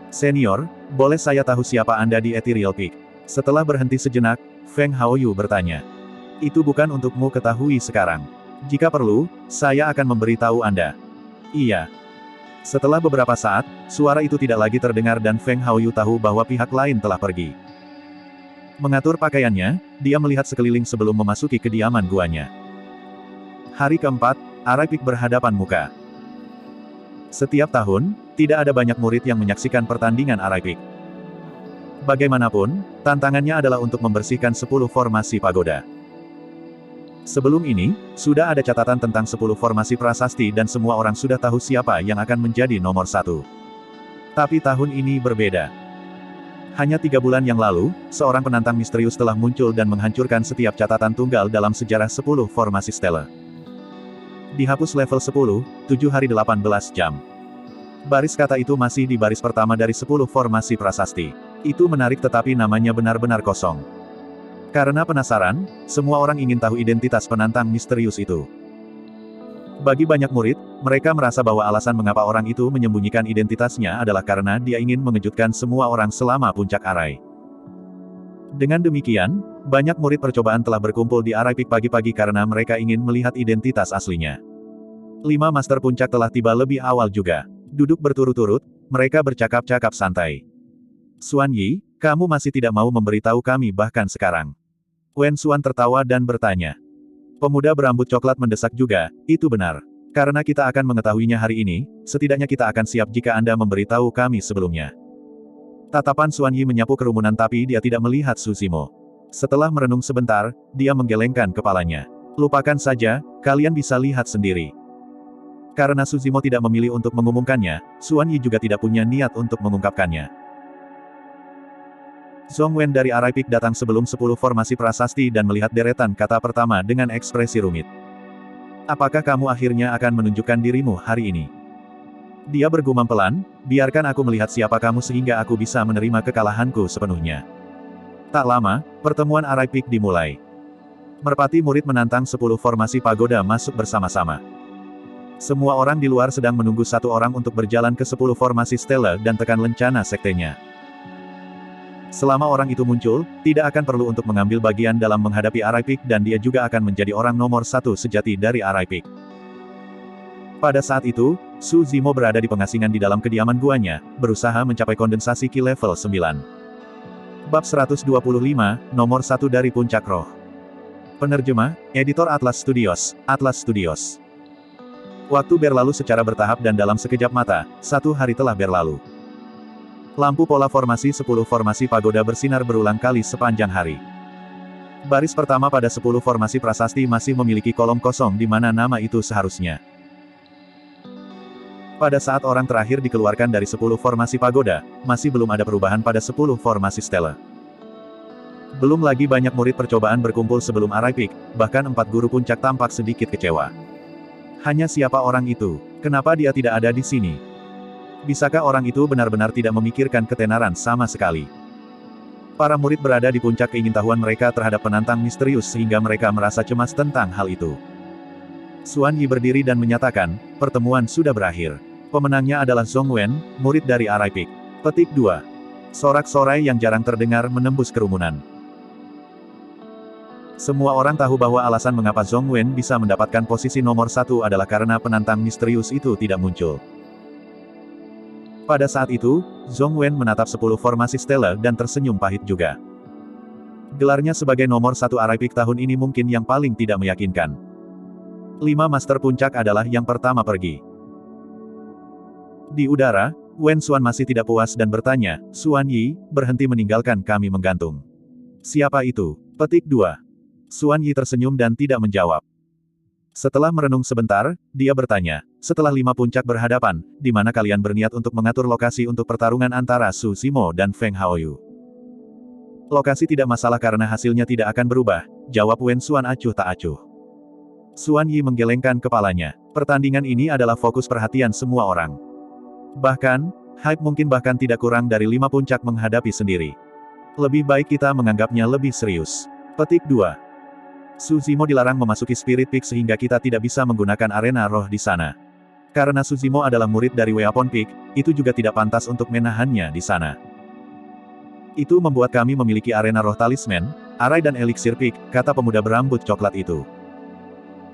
Senior, boleh saya tahu siapa Anda di Ethereal Peak? Setelah berhenti sejenak, Feng Haoyu bertanya. Itu bukan untukmu ketahui sekarang. Jika perlu, saya akan memberitahu Anda. Iya. Setelah beberapa saat, suara itu tidak lagi terdengar dan Feng Haoyu tahu bahwa pihak lain telah pergi. Mengatur pakaiannya, dia melihat sekeliling sebelum memasuki kediaman guanya. Hari keempat, Array Peak berhadapan muka. Setiap tahun, tidak ada banyak murid yang menyaksikan pertandingan Array Peak. Bagaimanapun, tantangannya adalah untuk membersihkan 10 formasi pagoda. Sebelum ini, sudah ada catatan tentang 10 formasi prasasti dan semua orang sudah tahu siapa yang akan menjadi nomor 1. Tapi tahun ini berbeda. Hanya 3 bulan yang lalu, seorang penantang misterius telah muncul dan menghancurkan setiap catatan tunggal dalam sejarah 10 formasi stellar. Dihapus level 10, 7 hari 18 jam. Baris kata itu masih di baris pertama dari 10 formasi prasasti. Itu menarik tetapi namanya benar-benar kosong. Karena penasaran, semua orang ingin tahu identitas penantang misterius itu. Bagi banyak murid, mereka merasa bahwa alasan mengapa orang itu menyembunyikan identitasnya adalah karena dia ingin mengejutkan semua orang selama puncak Array. Dengan demikian, banyak murid percobaan telah berkumpul di Array Peak pagi-pagi karena mereka ingin melihat identitas aslinya. 5 master puncak telah tiba lebih awal juga. Duduk berturut-turut, mereka bercakap-cakap santai. Xuan Yi, kamu masih tidak mau memberitahu kami bahkan sekarang. Wen Xuan tertawa dan bertanya. Pemuda berambut coklat mendesak juga, itu benar. Karena kita akan mengetahuinya hari ini, setidaknya kita akan siap jika Anda memberitahu kami sebelumnya. Tatapan Xuan Yi menyapu kerumunan tapi dia tidak melihat Su Zimo. Setelah merenung sebentar, dia menggelengkan kepalanya. Lupakan saja, kalian bisa lihat sendiri. Karena Su Zimo tidak memilih untuk mengumumkannya, Xuan Yi juga tidak punya niat untuk mengungkapkannya. Zhong Wen dari Array Peak datang sebelum 10 formasi prasasti dan melihat deretan kata pertama dengan ekspresi rumit. Apakah kamu akhirnya akan menunjukkan dirimu hari ini? Dia bergumam pelan, biarkan aku melihat siapa kamu sehingga aku bisa menerima kekalahanku sepenuhnya. Tak lama, pertemuan Array Peak dimulai. Merpati murid menantang 10 formasi pagoda masuk bersama-sama. Semua orang di luar sedang menunggu satu orang untuk berjalan ke 10 formasi stella dan tekan lencana sektenya. Selama orang itu muncul, tidak akan perlu untuk mengambil bagian dalam menghadapi Arai Peak dan dia juga akan menjadi orang nomor satu sejati dari Arai Peak. Pada saat itu, Su Zimo berada di pengasingan di dalam kediaman guanya, berusaha mencapai kondensasi Ki level 9. Bab 125, nomor 1 dari Puncak Roh. Penerjemah, Editor Atlas Studios, Atlas Studios. Waktu berlalu secara bertahap dan dalam sekejap mata, 1 hari telah berlalu. Lampu pola formasi 10 formasi pagoda bersinar berulang kali sepanjang hari. Baris pertama pada 10 formasi prasasti masih memiliki kolom kosong di mana nama itu seharusnya. Pada saat orang terakhir dikeluarkan dari 10 formasi pagoda, masih belum ada perubahan pada 10 formasi stella. Belum lagi banyak murid percobaan berkumpul sebelum Arai Peak, bahkan 4 guru puncak tampak sedikit kecewa. Hanya siapa orang itu? Kenapa dia tidak ada di sini? Bisakah orang itu benar-benar tidak memikirkan ketenaran sama sekali? Para murid berada di puncak keingintahuan mereka terhadap penantang misterius sehingga mereka merasa cemas tentang hal itu. Xuan Yi berdiri dan menyatakan, pertemuan sudah berakhir. Pemenangnya adalah Zhong Wen, murid dari Arai Peak. Petik 2. Sorak-sorai yang jarang terdengar menembus kerumunan. Semua orang tahu bahwa alasan mengapa Zhong Wen bisa mendapatkan posisi nomor 1 adalah karena penantang misterius itu tidak muncul. Pada saat itu, Zhong Wen menatap 10 formasi stella dan tersenyum pahit juga. Gelarnya sebagai nomor 1 Arai Peak tahun ini mungkin yang paling tidak meyakinkan. 5 Master Puncak adalah yang pertama pergi. Di udara, Wen Xuan masih tidak puas dan bertanya, Xuan Yi, berhenti meninggalkan kami menggantung. Siapa itu? Petik 2. Xuan Yi tersenyum dan tidak menjawab. Setelah merenung sebentar, dia bertanya, setelah 5 puncak berhadapan, di mana kalian berniat untuk mengatur lokasi untuk pertarungan antara Su Zimo dan Feng Haoyu? Lokasi tidak masalah karena hasilnya tidak akan berubah, jawab Wen Xuan acuh tak acuh. Xuan Yi menggelengkan kepalanya. Pertandingan ini adalah fokus perhatian semua orang. Bahkan, hype mungkin bahkan tidak kurang dari 5 puncak menghadapi sendiri. Lebih baik kita menganggapnya lebih serius. Petik 2. Su Zimo dilarang memasuki Spirit Peak sehingga kita tidak bisa menggunakan arena roh di sana. Karena Su Zimo adalah murid dari Weapon Peak, itu juga tidak pantas untuk menahannya di sana. Itu membuat kami memiliki arena roh talisman, Arai dan Elixir Peak, kata pemuda berambut coklat itu.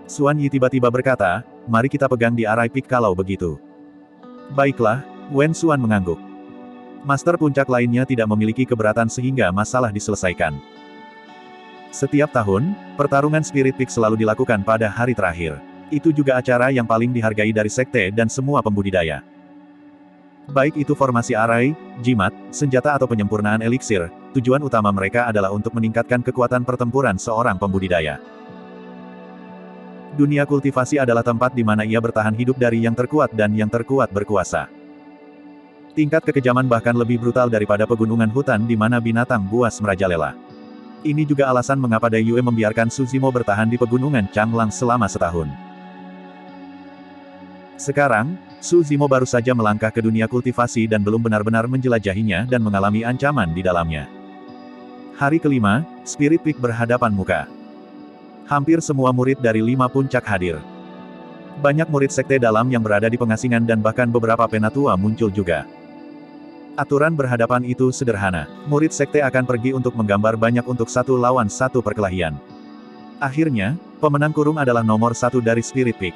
Xuan Yi tiba-tiba berkata, mari kita pegang di Arai Peak kalau begitu. Baiklah, Wen Xuan mengangguk. Master puncak lainnya tidak memiliki keberatan sehingga masalah diselesaikan. Setiap tahun, pertarungan Spirit Peak selalu dilakukan pada hari terakhir. Itu juga acara yang paling dihargai dari sekte dan semua pembudidaya. Baik itu formasi Arai, jimat, senjata atau penyempurnaan eliksir, tujuan utama mereka adalah untuk meningkatkan kekuatan pertempuran seorang pembudidaya. Dunia kultivasi adalah tempat di mana ia bertahan hidup dari yang terkuat dan yang terkuat berkuasa. Tingkat kekejaman bahkan lebih brutal daripada pegunungan hutan di mana binatang buas merajalela. Ini juga alasan mengapa Dai Yue membiarkan Su Zimo bertahan di pegunungan Changlang selama setahun. Sekarang, Su Zimo baru saja melangkah ke dunia kultivasi dan belum benar-benar menjelajahinya dan mengalami ancaman di dalamnya. Hari kelima, Spirit Peak berhadapan muka. Hampir semua murid dari 5 puncak hadir. Banyak murid sekte dalam yang berada di pengasingan dan bahkan beberapa penatua muncul juga. Aturan berhadapan itu sederhana. Murid sekte akan pergi untuk menggambar banyak untuk 1 lawan 1 perkelahian. Akhirnya, pemenang kurung adalah nomor 1 dari Spirit Peak.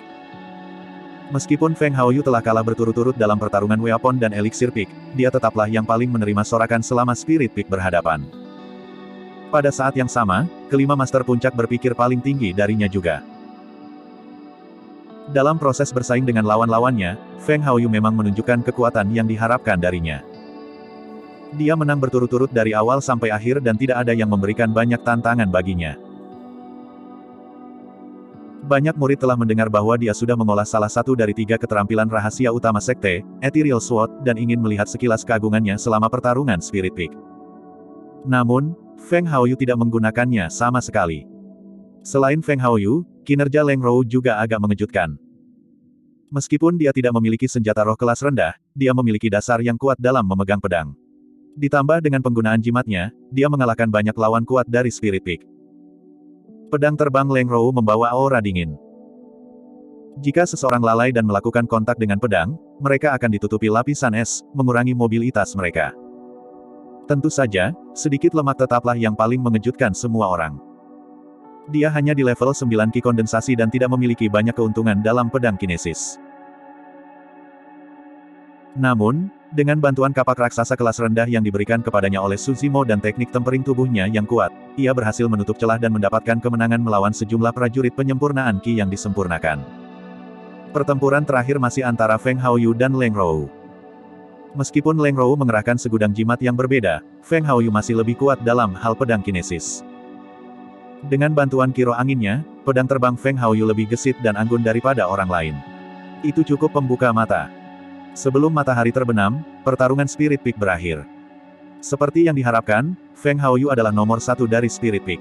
Meskipun Feng Haoyu telah kalah berturut-turut dalam pertarungan Weapon dan Elixir Peak, dia tetaplah yang paling menerima sorakan selama Spirit Peak berhadapan. Pada saat yang sama, kelima Master Puncak berpikir paling tinggi darinya juga. Dalam proses bersaing dengan lawan-lawannya, Feng Haoyu memang menunjukkan kekuatan yang diharapkan darinya. Dia menang berturut-turut dari awal sampai akhir dan tidak ada yang memberikan banyak tantangan baginya. Banyak murid telah mendengar bahwa dia sudah mengolah salah satu dari 3 keterampilan rahasia utama sekte, Ethereal Sword, dan ingin melihat sekilas keagungannya selama pertarungan Spirit Peak. Namun, Feng Haoyu tidak menggunakannya sama sekali. Selain Feng Haoyu, kinerja Leng Rou juga agak mengejutkan. Meskipun dia tidak memiliki senjata roh kelas rendah, dia memiliki dasar yang kuat dalam memegang pedang. Ditambah dengan penggunaan jimatnya, dia mengalahkan banyak lawan kuat dari Spirit Peak. Pedang terbang Leng Rou membawa aura dingin. Jika seseorang lalai dan melakukan kontak dengan pedang, mereka akan ditutupi lapisan es, mengurangi mobilitas mereka. Tentu saja, sedikit lemak tetaplah yang paling mengejutkan semua orang. Dia hanya di level 9 ki kondensasi dan tidak memiliki banyak keuntungan dalam pedang kinesis. Namun, dengan bantuan kapak raksasa kelas rendah yang diberikan kepadanya oleh Suzimo dan teknik tempering tubuhnya yang kuat, ia berhasil menutup celah dan mendapatkan kemenangan melawan sejumlah prajurit penyempurnaan ki yang disempurnakan. Pertempuran terakhir masih antara Feng Haoyu dan Leng Rou. Meskipun Leng Rou mengerahkan segudang jimat yang berbeda, Feng Haoyu masih lebih kuat dalam hal pedang kinesis. Dengan bantuan kiro anginnya, pedang terbang Feng Haoyu lebih gesit dan anggun daripada orang lain. Itu cukup pembuka mata. Sebelum matahari terbenam, pertarungan Spirit Peak berakhir. Seperti yang diharapkan, Feng Haoyu adalah nomor 1 dari Spirit Peak.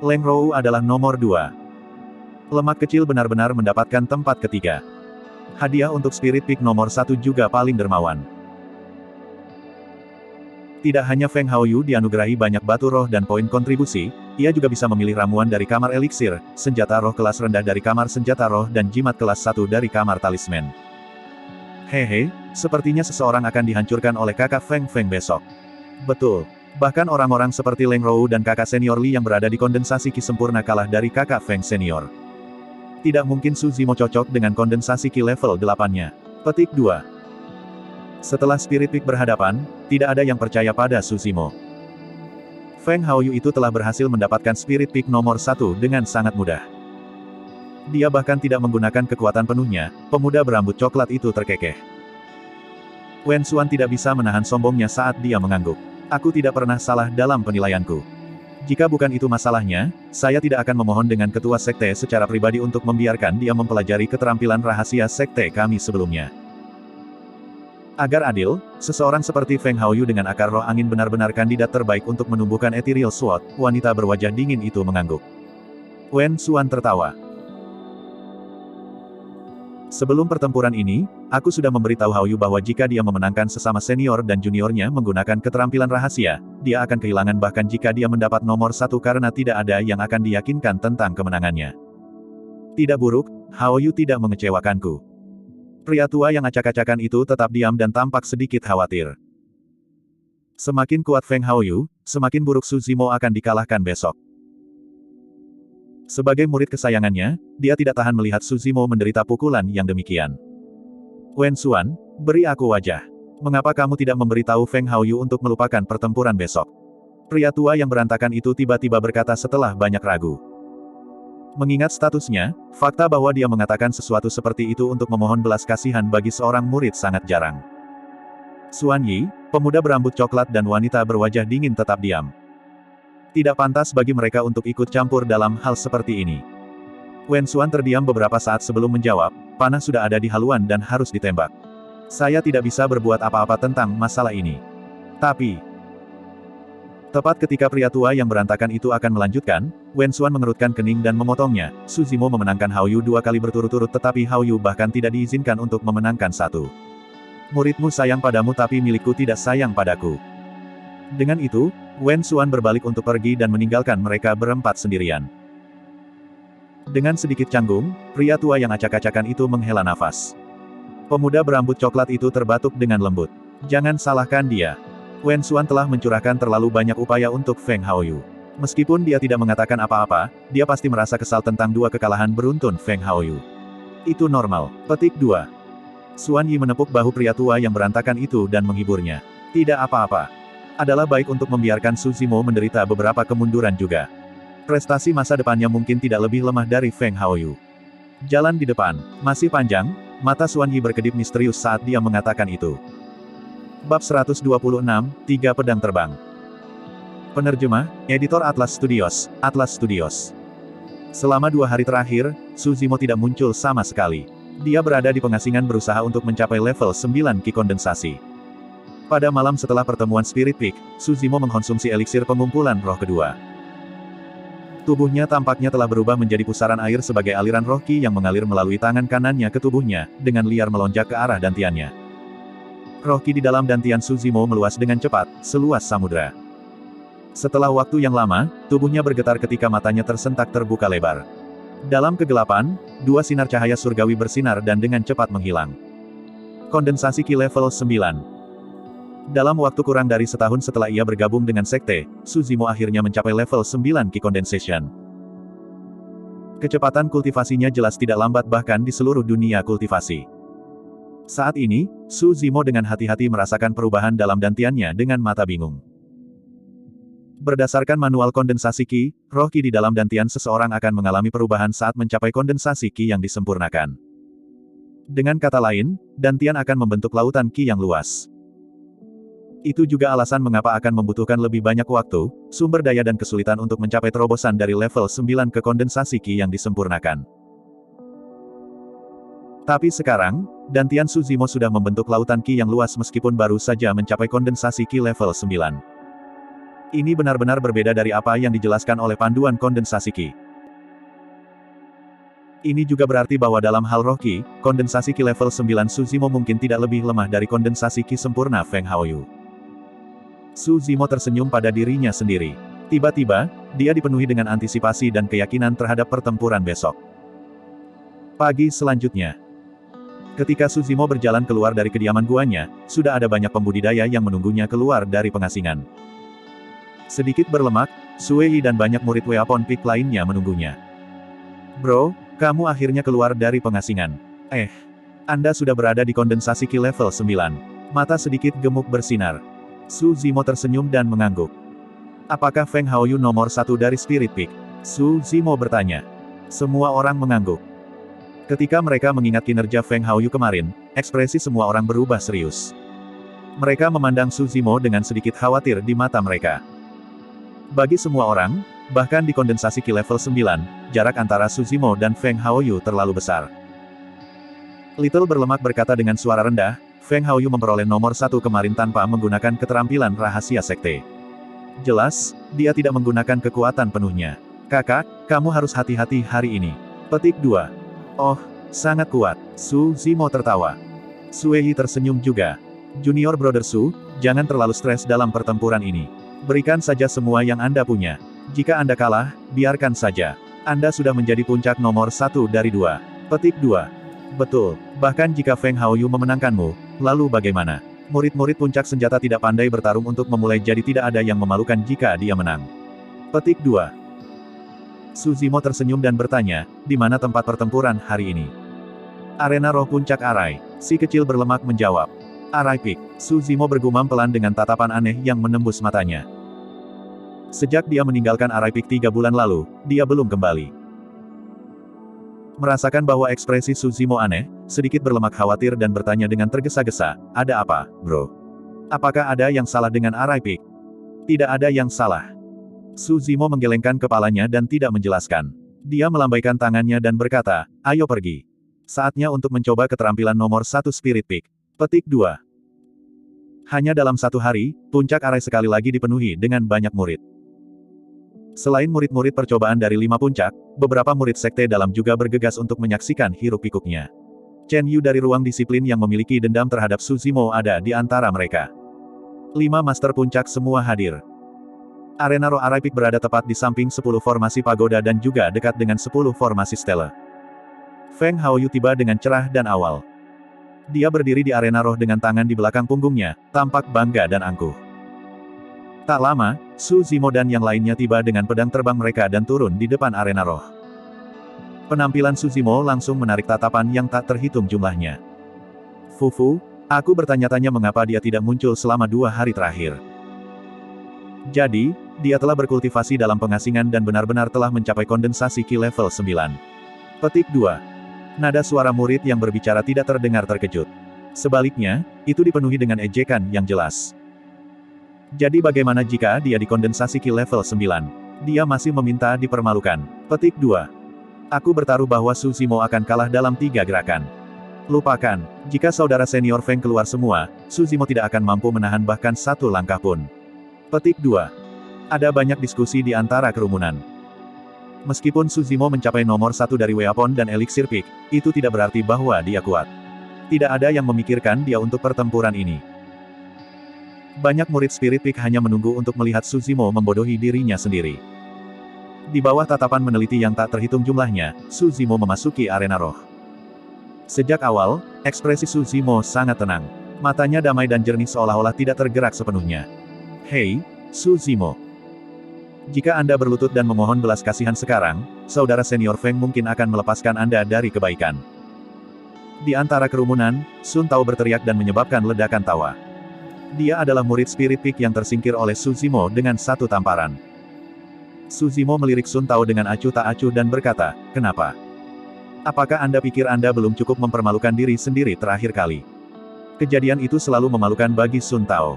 Leng Rou adalah nomor 2. Lemak kecil benar-benar mendapatkan tempat ketiga. Hadiah untuk Spirit Peak nomor 1 juga paling dermawan. Tidak hanya Feng Haoyu dianugerahi banyak batu roh dan poin kontribusi, ia juga bisa memilih ramuan dari kamar eliksir, senjata roh kelas rendah dari kamar senjata roh dan jimat kelas 1 dari kamar talisman. Hehe, sepertinya seseorang akan dihancurkan oleh kakak Feng Feng besok. Betul. Bahkan orang-orang seperti Leng Rou dan kakak senior Li yang berada di kondensasi ki sempurna kalah dari kakak Feng senior. Tidak mungkin Suzimo cocok dengan kondensasi ki level 8-nya. Petik 2. Setelah Spirit Peak berhadapan, tidak ada yang percaya pada Suzimo. Feng Haoyu itu telah berhasil mendapatkan Spirit Peak nomor 1 dengan sangat mudah. Dia bahkan tidak menggunakan kekuatan penuhnya, pemuda berambut coklat itu terkekeh. Wen Xuan tidak bisa menahan sombongnya saat dia mengangguk. Aku tidak pernah salah dalam penilaianku. Jika bukan itu masalahnya, saya tidak akan memohon dengan ketua sekte secara pribadi untuk membiarkan dia mempelajari keterampilan rahasia sekte kami sebelumnya. Agar adil, seseorang seperti Feng Haoyu dengan akar roh angin benar-benar kandidat terbaik untuk menumbuhkan Ethereal Sword, wanita berwajah dingin itu mengangguk. Wen Xuan tertawa. Sebelum pertempuran ini, aku sudah memberitahu Haoyu bahwa jika dia memenangkan sesama senior dan juniornya menggunakan keterampilan rahasia, dia akan kehilangan bahkan jika dia mendapat nomor 1 karena tidak ada yang akan diyakinkan tentang kemenangannya. Tidak buruk, Haoyu tidak mengecewakanku. Pria tua yang acak-acakan itu tetap diam dan tampak sedikit khawatir. Semakin kuat Feng Haoyu, semakin buruk Suzimo akan dikalahkan besok. Sebagai murid kesayangannya, dia tidak tahan melihat Suzimo menderita pukulan yang demikian. Wen Xuan, beri aku wajah. Mengapa kamu tidak memberitahu Feng Haoyu untuk melupakan pertempuran besok? Pria tua yang berantakan itu tiba-tiba berkata setelah banyak ragu. Mengingat statusnya, fakta bahwa dia mengatakan sesuatu seperti itu untuk memohon belas kasihan bagi seorang murid sangat jarang. Xuan Yi, pemuda berambut coklat dan wanita berwajah dingin tetap diam. Tidak pantas bagi mereka untuk ikut campur dalam hal seperti ini. Wen Xuan terdiam beberapa saat sebelum menjawab, panah sudah ada di haluan dan harus ditembak. Saya tidak bisa berbuat apa-apa tentang masalah ini. Tapi, tepat ketika pria tua yang berantakan itu akan melanjutkan, Wen Xuan mengerutkan kening dan memotongnya. Suzimo memenangkan Haoyu 2 kali berturut-turut tetapi Haoyu bahkan tidak diizinkan untuk memenangkan 1. Muridmu sayang padamu tapi milikku tidak sayang padaku. Dengan itu, Wen Xuan berbalik untuk pergi dan meninggalkan mereka berempat sendirian. Dengan sedikit canggung, pria tua yang acak-acakan itu menghela nafas. Pemuda berambut coklat itu terbatuk dengan lembut. Jangan salahkan dia. Wen Xuan telah mencurahkan terlalu banyak upaya untuk Feng Haoyu. Meskipun dia tidak mengatakan apa-apa, dia pasti merasa kesal tentang 2 kekalahan beruntun Feng Haoyu. Itu normal. Petik 2. Xuan Yi menepuk bahu pria tua yang berantakan itu dan menghiburnya. Tidak apa-apa. Adalah baik untuk membiarkan Suzimo menderita beberapa kemunduran juga. Prestasi masa depannya mungkin tidak lebih lemah dari Feng Haoyu. Jalan di depan masih panjang, mata Xuan Yi berkedip misterius saat dia mengatakan itu. Bab 126, 3 Pedang Terbang. Penerjemah, Editor Atlas Studios, Atlas Studios. Selama 2 hari terakhir, Suzimo tidak muncul sama sekali. Dia berada di pengasingan berusaha untuk mencapai level 9 ki kondensasi. Pada malam setelah pertemuan Spirit Peak, Suzimo mengkonsumsi eliksir pengumpulan roh kedua. Tubuhnya tampaknya telah berubah menjadi pusaran air sebagai aliran roh ki yang mengalir melalui tangan kanannya ke tubuhnya, dengan liar melonjak ke arah dantiannya. Roh ki di dalam dantian Suzimo meluas dengan cepat, seluas samudra. Setelah waktu yang lama, tubuhnya bergetar ketika matanya tersentak terbuka lebar. Dalam kegelapan, dua sinar cahaya surgawi bersinar dan dengan cepat menghilang. Kondensasi Ki level 9. Dalam waktu kurang dari setahun setelah ia bergabung dengan Sekte, Su Zimo akhirnya mencapai level 9 Ki Condensation. Kecepatan kultivasinya jelas tidak lambat bahkan di seluruh dunia kultivasi. Saat ini, Su Zimo dengan hati-hati merasakan perubahan dalam dantiannya dengan mata bingung. Berdasarkan manual kondensasi Ki, roh Ki di dalam dantian seseorang akan mengalami perubahan saat mencapai kondensasi Ki yang disempurnakan. Dengan kata lain, dantian akan membentuk lautan Ki yang luas. Itu juga alasan mengapa akan membutuhkan lebih banyak waktu, sumber daya dan kesulitan untuk mencapai terobosan dari level 9 ke kondensasi Ki yang disempurnakan. Tapi sekarang, dantian Su Zimo sudah membentuk lautan Ki yang luas meskipun baru saja mencapai kondensasi Ki level 9. Ini benar-benar berbeda dari apa yang dijelaskan oleh panduan kondensasi Ki. Ini juga berarti bahwa dalam hal roh Ki, kondensasi Ki level 9 Su Zimo mungkin tidak lebih lemah dari kondensasi Ki sempurna Feng Haoyu. Su Zimo tersenyum pada dirinya sendiri. Tiba-tiba, dia dipenuhi dengan antisipasi dan keyakinan terhadap pertempuran besok. Pagi selanjutnya. Ketika Su Zimo berjalan keluar dari kediaman guanya, sudah ada banyak pembudidaya yang menunggunya keluar dari pengasingan. Sedikit berlemak, Sui dan banyak murid Weapon Peak lainnya menunggunya. Bro, kamu akhirnya keluar dari pengasingan. Anda sudah berada di kondensasi Ki level 9. Mata sedikit gemuk bersinar. Su Zimo tersenyum dan mengangguk. Apakah Feng Haoyu nomor 1 dari Spirit Peak? Su Zimo bertanya. Semua orang mengangguk. Ketika mereka mengingat kinerja Feng Haoyu kemarin, ekspresi semua orang berubah serius. Mereka memandang Su Zimo dengan sedikit khawatir di mata mereka. Bagi semua orang, bahkan di kondensasi Ki level 9, jarak antara Su Zimo dan Feng Haoyu terlalu besar. Little berlemak berkata dengan suara rendah, Feng Haoyu memperoleh nomor 1 kemarin tanpa menggunakan keterampilan rahasia sekte. Jelas, dia tidak menggunakan kekuatan penuhnya. Kakak, kamu harus hati-hati hari ini. Petik 2. Oh, sangat kuat. Su Zimo tertawa. Suei tersenyum juga. Junior Brother Su, jangan terlalu stres dalam pertempuran ini. Berikan saja semua yang Anda punya. Jika Anda kalah, biarkan saja. Anda sudah menjadi puncak nomor 1 dari 2. Petik 2. Betul, bahkan jika Feng Haoyu memenangkanmu, lalu bagaimana? Murid-murid puncak senjata tidak pandai bertarung untuk memulai jadi tidak ada yang memalukan jika dia menang. Petik 2. Su Zimo tersenyum dan bertanya, di mana tempat pertempuran hari ini? Arena roh puncak Arai. Si kecil berlemak menjawab. Arai Peak. Su Zimo bergumam pelan dengan tatapan aneh yang menembus matanya. Sejak dia meninggalkan Arai Peak 3 bulan lalu, dia belum kembali. Merasakan bahwa ekspresi Su Zimo aneh, sedikit berlemak khawatir dan bertanya dengan tergesa-gesa, ada apa, bro? Apakah ada yang salah dengan Arai Peak? Tidak ada yang salah. Su Zimo menggelengkan kepalanya dan tidak menjelaskan. Dia melambaikan tangannya dan berkata, ayo pergi. Saatnya untuk mencoba keterampilan nomor 1 Spirit Peak. Petik 2. Hanya dalam satu hari, puncak Arai sekali lagi dipenuhi dengan banyak murid. Selain murid-murid percobaan dari 5 puncak, beberapa murid sekte dalam juga bergegas untuk menyaksikan hiruk-pikuknya. Chen Yu dari ruang disiplin yang memiliki dendam terhadap Su Zimo ada di antara mereka. 5 master puncak semua hadir. Arena roh Arai Peak berada tepat di samping 10 formasi pagoda dan juga dekat dengan 10 formasi stela. Feng Haoyu tiba dengan cerah dan awal. Dia berdiri di arena roh dengan tangan di belakang punggungnya, tampak bangga dan angkuh. Tak lama, Su Zimo dan yang lainnya tiba dengan pedang terbang mereka dan turun di depan arena roh. Penampilan Su Zimo langsung menarik tatapan yang tak terhitung jumlahnya. Fufu, aku bertanya-tanya mengapa dia tidak muncul selama 2 hari terakhir. Jadi, dia telah berkultivasi dalam pengasingan dan benar-benar telah mencapai kondensasi Ki level 9. Petik 2. Nada suara murid yang berbicara tidak terdengar terkejut. Sebaliknya, itu dipenuhi dengan ejekan yang jelas. Jadi bagaimana jika dia dikondensasi Ki level 9? Dia masih meminta dipermalukan. Petik 2. Aku bertaruh bahwa Su Zimo akan kalah dalam 3 gerakan. Lupakan, jika saudara senior Feng keluar semua, Su Zimo tidak akan mampu menahan bahkan 1 langkah pun. Petik 2. Ada banyak diskusi di antara kerumunan. Meskipun Su Zimo mencapai nomor 1 dari Weapon dan Elixir Peak, itu tidak berarti bahwa dia kuat. Tidak ada yang memikirkan dia untuk pertempuran ini. Banyak murid Spirit Peak hanya menunggu untuk melihat Su Zimo membodohi dirinya sendiri. Di bawah tatapan meneliti yang tak terhitung jumlahnya, Su Zimo memasuki arena roh. Sejak awal, ekspresi Su Zimo sangat tenang. Matanya damai dan jernih seolah-olah tidak tergerak sepenuhnya. Hei, Su Zimo. Jika Anda berlutut dan memohon belas kasihan sekarang, saudara senior Feng mungkin akan melepaskan Anda dari kebaikan. Di antara kerumunan, Sun Tao berteriak dan menyebabkan ledakan tawa. Dia adalah murid Spirit Peak yang tersingkir oleh Su Zimo dengan satu tamparan. Su Zimo melirik Sun Tao dengan acuh tak acuh dan berkata, "Kenapa? Apakah Anda pikir Anda belum cukup mempermalukan diri sendiri terakhir kali?" Kejadian itu selalu memalukan bagi Sun Tao.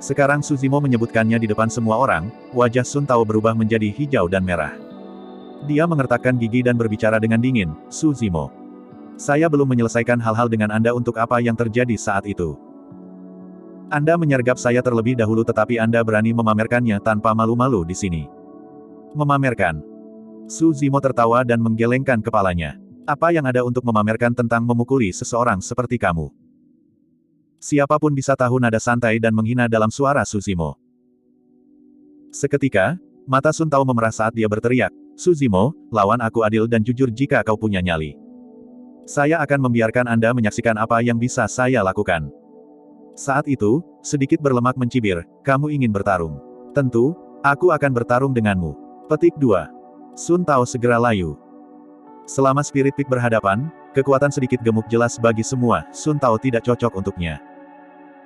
Sekarang Su Zimo menyebutkannya di depan semua orang, wajah Sun Tao berubah menjadi hijau dan merah. Dia mengertakkan gigi dan berbicara dengan dingin, "Su Zimo. Saya belum menyelesaikan hal-hal dengan Anda untuk apa yang terjadi saat itu. Anda menyergap saya terlebih dahulu tetapi Anda berani memamerkannya tanpa malu-malu di sini." Memamerkan. Su Zimo tertawa dan menggelengkan kepalanya. "Apa yang ada untuk memamerkan tentang memukuli seseorang seperti kamu? Siapapun bisa tahu nada santai dan menghina dalam suara Su Zimo." Seketika, mata Sun Tao memerah saat dia berteriak, "Su Zimo, lawan aku adil dan jujur jika kau punya nyali. Saya akan membiarkan Anda menyaksikan apa yang bisa saya lakukan." Saat itu, sedikit berlemak mencibir, "Kamu ingin bertarung? Tentu, aku akan bertarung denganmu." Petik 2. Sun Tao segera layu. Selama Spirit Peak berhadapan, kekuatan sedikit gemuk jelas bagi semua, Sun Tao tidak cocok untuknya.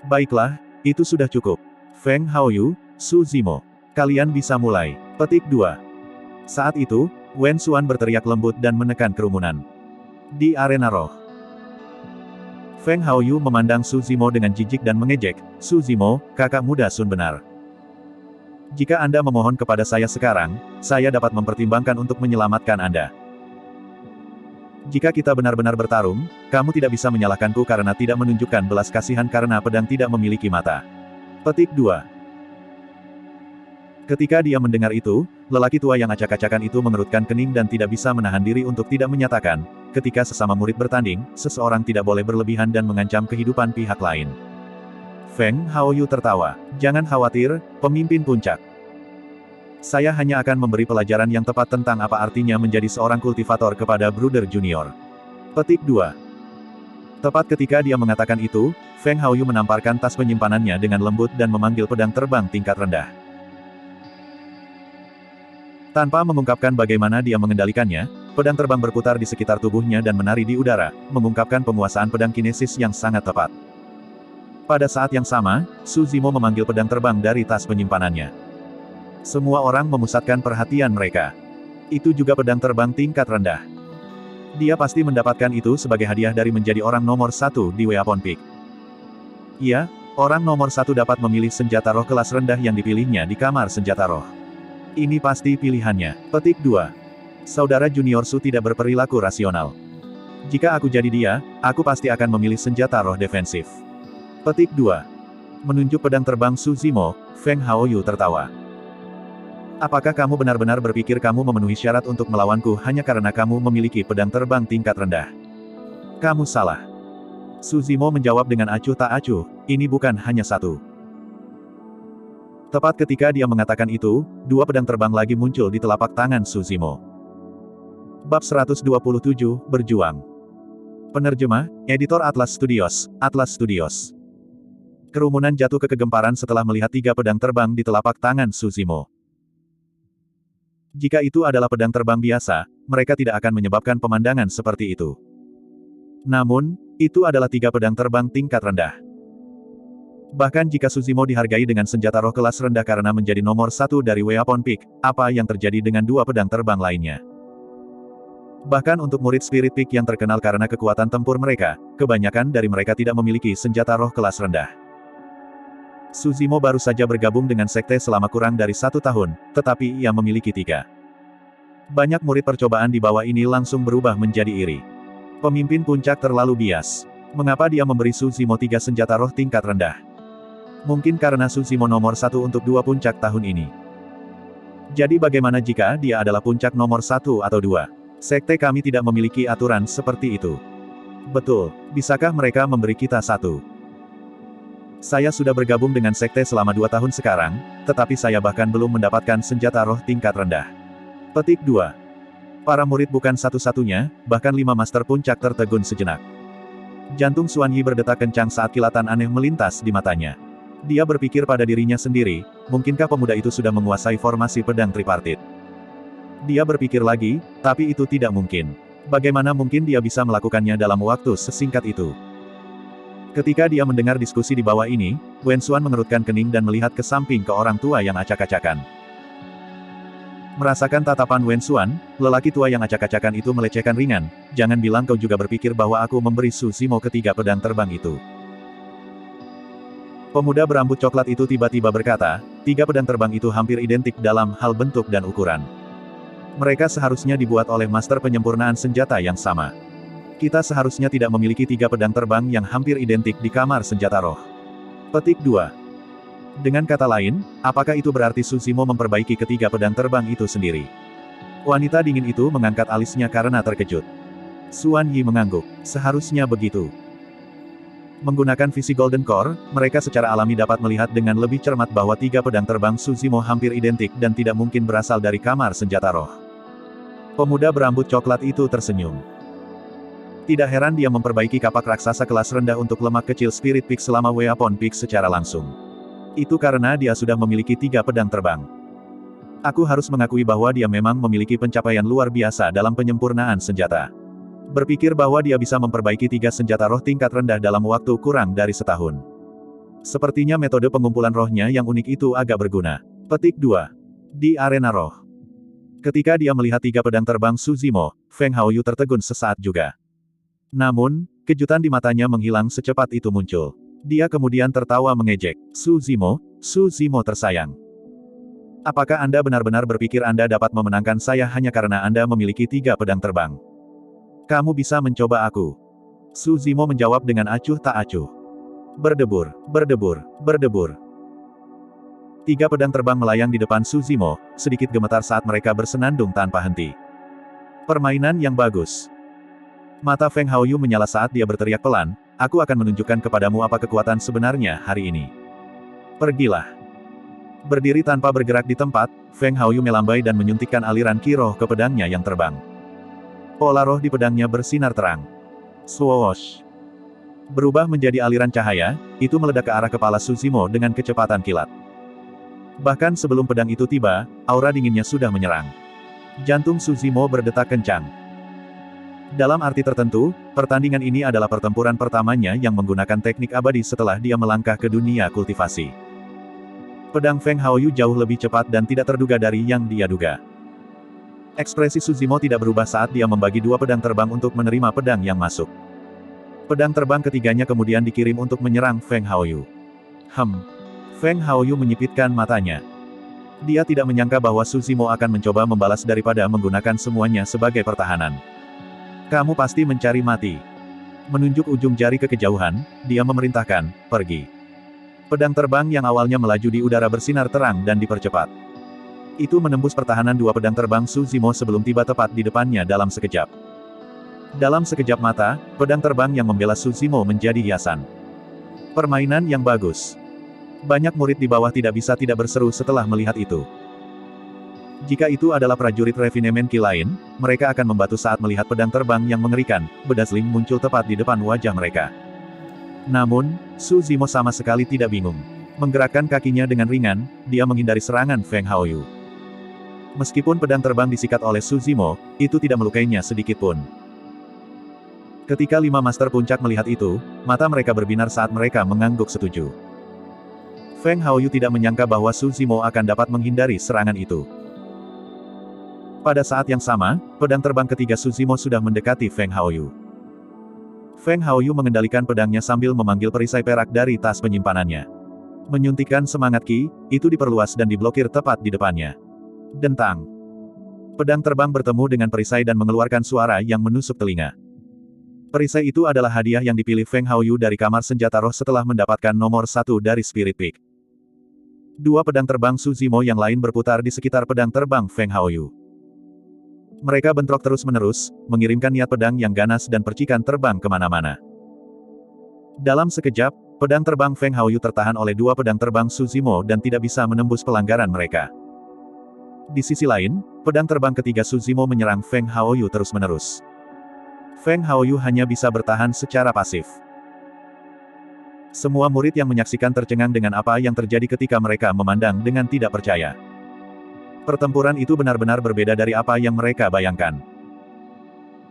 Baiklah, itu sudah cukup. Feng Haoyu, Su Zimo. Kalian bisa mulai. Petik 2. Saat itu, Wen Xuan berteriak lembut dan menekan kerumunan. Di arena roh. Feng Haoyu memandang Su Zimo dengan jijik dan mengejek, "Su Zimo, kakak muda Sun benar. Jika Anda memohon kepada saya sekarang, saya dapat mempertimbangkan untuk menyelamatkan Anda. Jika kita benar-benar bertarung, kamu tidak bisa menyalahkanku karena tidak menunjukkan belas kasihan karena pedang tidak memiliki mata." Petik 2. Ketika dia mendengar itu, lelaki tua yang acak-acakan itu mengerutkan kening dan tidak bisa menahan diri untuk tidak menyatakan, ketika sesama murid bertanding, seseorang tidak boleh berlebihan dan mengancam kehidupan pihak lain. Feng Haoyu tertawa. "Jangan khawatir, pemimpin puncak. Saya hanya akan memberi pelajaran yang tepat tentang apa artinya menjadi seorang kultivator kepada Bruder Junior." Petik 2. Tepat ketika dia mengatakan itu, Feng Haoyu menamparkan tas penyimpanannya dengan lembut dan memanggil pedang terbang tingkat rendah. Tanpa mengungkapkan bagaimana dia mengendalikannya, pedang terbang berputar di sekitar tubuhnya dan menari di udara, mengungkapkan penguasaan pedang kinesis yang sangat tepat. Pada saat yang sama, Su Zimo memanggil pedang terbang dari tas penyimpanannya. Semua orang memusatkan perhatian mereka. Itu juga pedang terbang tingkat rendah. Dia pasti mendapatkan itu sebagai hadiah dari menjadi orang nomor 1 di Weapon Peak. Iya, orang nomor 1 dapat memilih senjata roh kelas rendah yang dipilihnya di kamar senjata roh. Ini pasti pilihannya. Petik 2. Saudara junior Su tidak berperilaku rasional. Jika aku jadi dia, aku pasti akan memilih senjata roh defensif. Petik 2. Menunjuk pedang terbang Su Zimo, Feng Haoyu tertawa. "Apakah kamu benar-benar berpikir kamu memenuhi syarat untuk melawanku hanya karena kamu memiliki pedang terbang tingkat rendah? Kamu salah." Su Zimo menjawab dengan acuh tak acuh, "Ini bukan hanya satu." Tepat ketika dia mengatakan itu, dua pedang terbang lagi muncul di telapak tangan Su Zimo. Bab 127, Berjuang. Penerjemah, Editor Atlas Studios, Atlas Studios. Kerumunan jatuh ke kegemparan setelah melihat 3 pedang terbang di telapak tangan Su Zimo. Jika itu adalah pedang terbang biasa, mereka tidak akan menyebabkan pemandangan seperti itu. Namun, itu adalah 3 pedang terbang tingkat rendah. Bahkan jika Su Zimo dihargai dengan senjata roh kelas rendah karena menjadi nomor 1 dari Weapon Peak, apa yang terjadi dengan 2 pedang terbang lainnya? Bahkan untuk murid Spirit Peak yang terkenal karena kekuatan tempur mereka, kebanyakan dari mereka tidak memiliki senjata roh kelas rendah. Su Zimo baru saja bergabung dengan sekte selama kurang dari 1 tahun, tetapi ia memiliki 3. Banyak murid percobaan di bawah ini langsung berubah menjadi iri. Pemimpin puncak terlalu bias. Mengapa dia memberi Su Zimo 3 senjata roh tingkat rendah? Mungkin karena Su Zimo nomor 1 untuk 2 puncak tahun ini. Jadi bagaimana jika dia adalah puncak nomor 1 atau 2? Sekte kami tidak memiliki aturan seperti itu. Betul, bisakah mereka memberi kita 1 Saya sudah bergabung dengan sekte selama 2 tahun sekarang, tetapi saya bahkan belum mendapatkan senjata roh tingkat rendah. Petik 2. Para murid bukan satu-satunya, bahkan 5 master puncak tertegun sejenak. Jantung Xuan Yi berdetak kencang saat kilatan aneh melintas di matanya. Dia berpikir pada dirinya sendiri, mungkinkah pemuda itu sudah menguasai formasi pedang tripartit? Dia berpikir lagi, tapi itu tidak mungkin. Bagaimana mungkin dia bisa melakukannya dalam waktu sesingkat itu? Ketika dia mendengar diskusi di bawah ini, Wen Xuan mengerutkan kening dan melihat ke samping ke orang tua yang acak-acakan. Merasakan tatapan Wen Xuan, lelaki tua yang acak-acakan itu melecehkan ringan, jangan bilang kau juga berpikir bahwa aku memberi Su Zimo ketiga pedang terbang itu. Pemuda berambut coklat itu tiba-tiba berkata, 3 pedang terbang itu hampir identik dalam hal bentuk dan ukuran. Mereka seharusnya dibuat oleh master penyempurnaan senjata yang sama. Kita seharusnya tidak memiliki 3 pedang terbang yang hampir identik di kamar senjata roh. Petik 2. Dengan kata lain, apakah itu berarti Su Zimo memperbaiki ketiga pedang terbang itu sendiri? Wanita dingin itu mengangkat alisnya karena terkejut. Xuan Yi mengangguk. Seharusnya begitu. Menggunakan visi Golden Core, mereka secara alami dapat melihat dengan lebih cermat bahwa 3 pedang terbang Su Zimo hampir identik dan tidak mungkin berasal dari kamar senjata roh. Pemuda berambut coklat itu tersenyum. Tidak heran dia memperbaiki kapak raksasa kelas rendah untuk lemak kecil Spirit Peak selama Weapon Peak secara langsung. Itu karena dia sudah memiliki 3 pedang terbang. Aku harus mengakui bahwa dia memang memiliki pencapaian luar biasa dalam penyempurnaan senjata. Berpikir bahwa dia bisa memperbaiki 3 senjata roh tingkat rendah dalam waktu kurang dari setahun. Sepertinya metode pengumpulan rohnya yang unik itu agak berguna. Petik 2. Di arena roh. Ketika dia melihat 3 pedang terbang Su Zimo, Feng Haoyu tertegun sesaat juga. Namun, kejutan di matanya menghilang secepat itu muncul. Dia kemudian tertawa mengejek. Su Zimo tersayang. Apakah Anda benar-benar berpikir Anda dapat memenangkan saya hanya karena Anda memiliki 3 pedang terbang? Kamu bisa mencoba aku. Su Zimo menjawab dengan acuh tak acuh. Berdebur, berdebur, berdebur. 3 pedang terbang melayang di depan Su Zimo, sedikit gemetar saat mereka bersenandung tanpa henti. Permainan yang bagus. Mata Feng Haoyu menyala saat dia berteriak pelan, aku akan menunjukkan kepadamu apa kekuatan sebenarnya hari ini. Pergilah. Berdiri tanpa bergerak di tempat, Feng Haoyu melambai dan menyuntikkan aliran ki roh ke pedangnya yang terbang. Pola roh di pedangnya bersinar terang. Swoosh. Berubah menjadi aliran cahaya, itu meledak ke arah kepala Su Zimo dengan kecepatan kilat. Bahkan sebelum pedang itu tiba, aura dinginnya sudah menyerang. Jantung Su Zimo berdetak kencang. Dalam arti tertentu, pertandingan ini adalah pertempuran pertamanya yang menggunakan teknik abadi setelah dia melangkah ke dunia kultivasi. Pedang Feng Haoyu jauh lebih cepat dan tidak terduga dari yang dia duga. Ekspresi Su Zimo tidak berubah saat dia membagi 2 pedang terbang untuk menerima pedang yang masuk. Pedang terbang ketiganya kemudian dikirim untuk menyerang Feng Haoyu. Feng Haoyu menyipitkan matanya. Dia tidak menyangka bahwa Su Zimo akan mencoba membalas daripada menggunakan semuanya sebagai pertahanan. Kamu pasti mencari mati. Menunjuk ujung jari ke kejauhan, dia memerintahkan, pergi. Pedang terbang yang awalnya melaju di udara bersinar terang dan dipercepat. Itu menembus pertahanan 2 pedang terbang Su Zimo sebelum tiba tepat di depannya dalam sekejap. Dalam sekejap mata, pedang terbang yang membela Su Zimo menjadi hiasan. Permainan yang bagus. Banyak murid di bawah tidak bisa tidak berseru setelah melihat itu. Jika itu adalah prajurit refinemen Ki lain, mereka akan membatu saat melihat pedang terbang yang mengerikan, bedah sling muncul tepat di depan wajah mereka. Namun, Su Zimo sama sekali tidak bingung. Menggerakkan kakinya dengan ringan, dia menghindari serangan Feng Haoyu. Meskipun pedang terbang disikat oleh Su Zimo, itu tidak melukainya sedikit pun. Ketika 5 master puncak melihat itu, mata mereka berbinar saat mereka mengangguk setuju. Feng Haoyu tidak menyangka bahwa Su Zimo akan dapat menghindari serangan itu. Pada saat yang sama, pedang terbang ketiga Su Zimo sudah mendekati Feng Haoyu. Feng Haoyu mengendalikan pedangnya sambil memanggil perisai perak dari tas penyimpanannya. Menyuntikkan semangat ki, itu diperluas dan diblokir tepat di depannya. Dentang. Pedang terbang bertemu dengan perisai dan mengeluarkan suara yang menusuk telinga. Perisai itu adalah hadiah yang dipilih Feng Haoyu dari kamar senjata roh setelah mendapatkan nomor 1 dari Spirit Peak. 2 pedang terbang Su Zimo yang lain berputar di sekitar pedang terbang Feng Haoyu. Mereka bentrok terus-menerus, mengirimkan niat pedang yang ganas dan percikan terbang kemana-mana. Dalam sekejap, Pedang terbang Feng Haoyu tertahan oleh dua pedang terbang Su Zimo dan tidak bisa menembus pelanggaran mereka. Di sisi lain, pedang terbang ketiga Su Zimo menyerang Feng Haoyu terus-menerus. Feng Haoyu hanya bisa bertahan secara pasif. Semua murid yang menyaksikan tercengang dengan apa yang terjadi ketika mereka memandang dengan tidak percaya. Pertempuran itu benar-benar berbeda dari apa yang mereka bayangkan.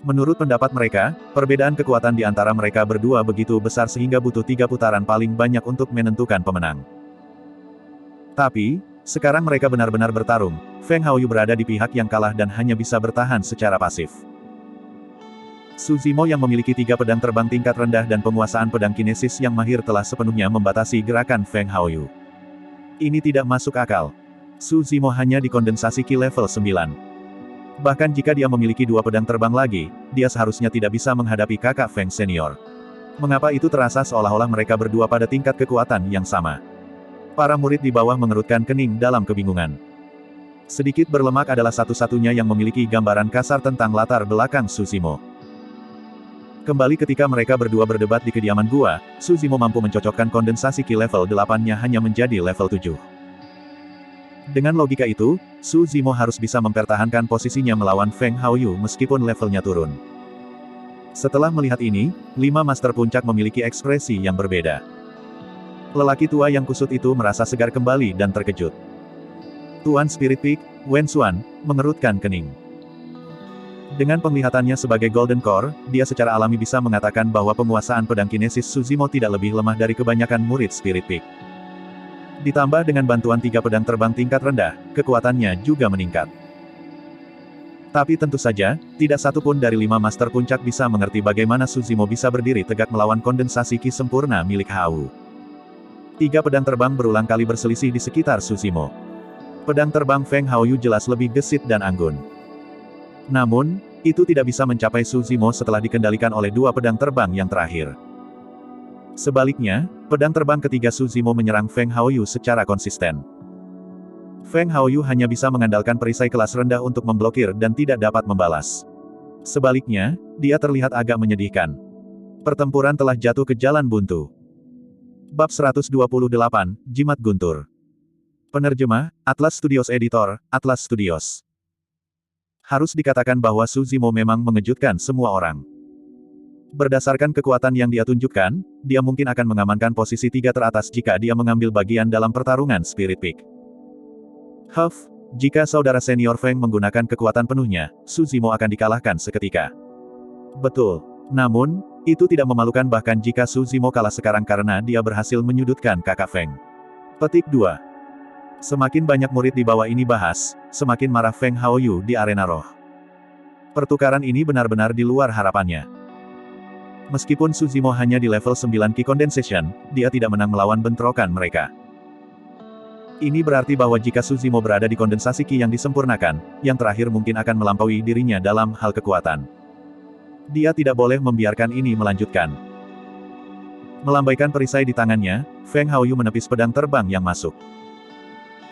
Menurut pendapat mereka, perbedaan kekuatan di antara mereka berdua begitu besar sehingga butuh 3 putaran paling banyak untuk menentukan pemenang. Tapi, sekarang mereka benar-benar bertarung. Feng Haoyu berada di pihak yang kalah dan hanya bisa bertahan secara pasif. Su Zimo yang memiliki 3 pedang terbang tingkat rendah dan penguasaan pedang kinesis yang mahir telah sepenuhnya membatasi gerakan Feng Haoyu. Ini tidak masuk akal. Su Zimo hanya dikondensasi Ki level 9. Bahkan jika dia memiliki 2 pedang terbang lagi, dia seharusnya tidak bisa menghadapi kakak Feng senior. Mengapa itu terasa seolah-olah mereka berdua pada tingkat kekuatan yang sama? Para murid di bawah mengerutkan kening dalam kebingungan. Sedikit berlemak adalah satu-satunya yang memiliki gambaran kasar tentang latar belakang Su Zimo. Kembali ketika mereka berdua berdebat di kediaman gua, Su Zimo mampu mencocokkan kondensasi Ki level 8-nya hanya menjadi level 7. Dengan logika itu, Su Zimo harus bisa mempertahankan posisinya melawan Feng Haoyu meskipun levelnya turun. Setelah melihat ini, 5 master puncak memiliki ekspresi yang berbeda. Lelaki tua yang kusut itu merasa segar kembali dan terkejut. Tuan Spirit Peak, Wen Xuan, mengerutkan kening. Dengan penglihatannya sebagai Golden Core, dia secara alami bisa mengatakan bahwa penguasaan pedang kinesis Su Zimo tidak lebih lemah dari kebanyakan murid Spirit Peak. Ditambah dengan bantuan 3 pedang terbang tingkat rendah, kekuatannya juga meningkat. Tapi tentu saja, tidak satu pun dari 5 master puncak bisa mengerti bagaimana Su Zimo bisa berdiri tegak melawan kondensasi Ki sempurna milik Hao. 3 pedang terbang berulang kali berselisih di sekitar Su Zimo. Pedang terbang Feng Haoyu jelas lebih gesit dan anggun. Namun, itu tidak bisa mencapai Su Zimo setelah dikendalikan oleh 2 pedang terbang yang terakhir. Sebaliknya, pedang terbang ketiga Su Zimo menyerang Feng Haoyu secara konsisten. Feng Haoyu hanya bisa mengandalkan perisai kelas rendah untuk memblokir dan tidak dapat membalas. Sebaliknya, dia terlihat agak menyedihkan. Pertempuran telah jatuh ke jalan buntu. Bab 128, Jimat Guntur. Penerjemah, Atlas Studios Editor, Atlas Studios. Harus dikatakan bahwa Su Zimo memang mengejutkan semua orang. Berdasarkan kekuatan yang dia tunjukkan, dia mungkin akan mengamankan posisi 3 teratas jika dia mengambil bagian dalam pertarungan Spirit Peak. Jika saudara senior Feng menggunakan kekuatan penuhnya, Su Zimo akan dikalahkan seketika. Betul. Namun, itu tidak memalukan bahkan jika Su Zimo kalah sekarang karena dia berhasil menyudutkan kakak Feng. Petik 2. Semakin banyak murid di bawah ini bahas, semakin marah Feng Haoyu di arena roh. Pertukaran ini benar-benar di luar harapannya. Meskipun Su Zimo hanya di level 9 Ki Condensation, dia tidak menang melawan bentrokan mereka. Ini berarti bahwa jika Su Zimo berada di kondensasi Ki yang disempurnakan, yang terakhir mungkin akan melampaui dirinya dalam hal kekuatan. Dia tidak boleh membiarkan ini melanjutkan. Melambaikan perisai di tangannya, Feng Haoyu menepis pedang terbang yang masuk.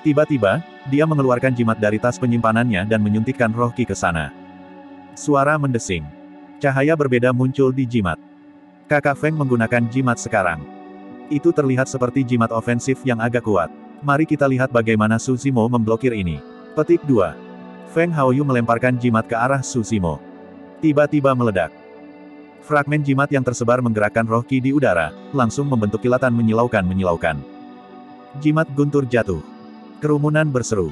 Tiba-tiba, dia mengeluarkan jimat dari tas penyimpanannya dan menyuntikkan roh Ki ke sana. Suara mendesing. Cahaya berbeda muncul di jimat. Kakak Feng menggunakan jimat sekarang. Itu terlihat seperti jimat ofensif yang agak kuat. Mari kita lihat bagaimana Su Zimo memblokir ini. Petik 2. Feng Haoyu melemparkan jimat ke arah Su Zimo. Tiba-tiba meledak. Fragmen jimat yang tersebar menggerakkan roh Ki di udara, langsung membentuk kilatan menyilaukan. Jimat guntur jatuh. Kerumunan berseru.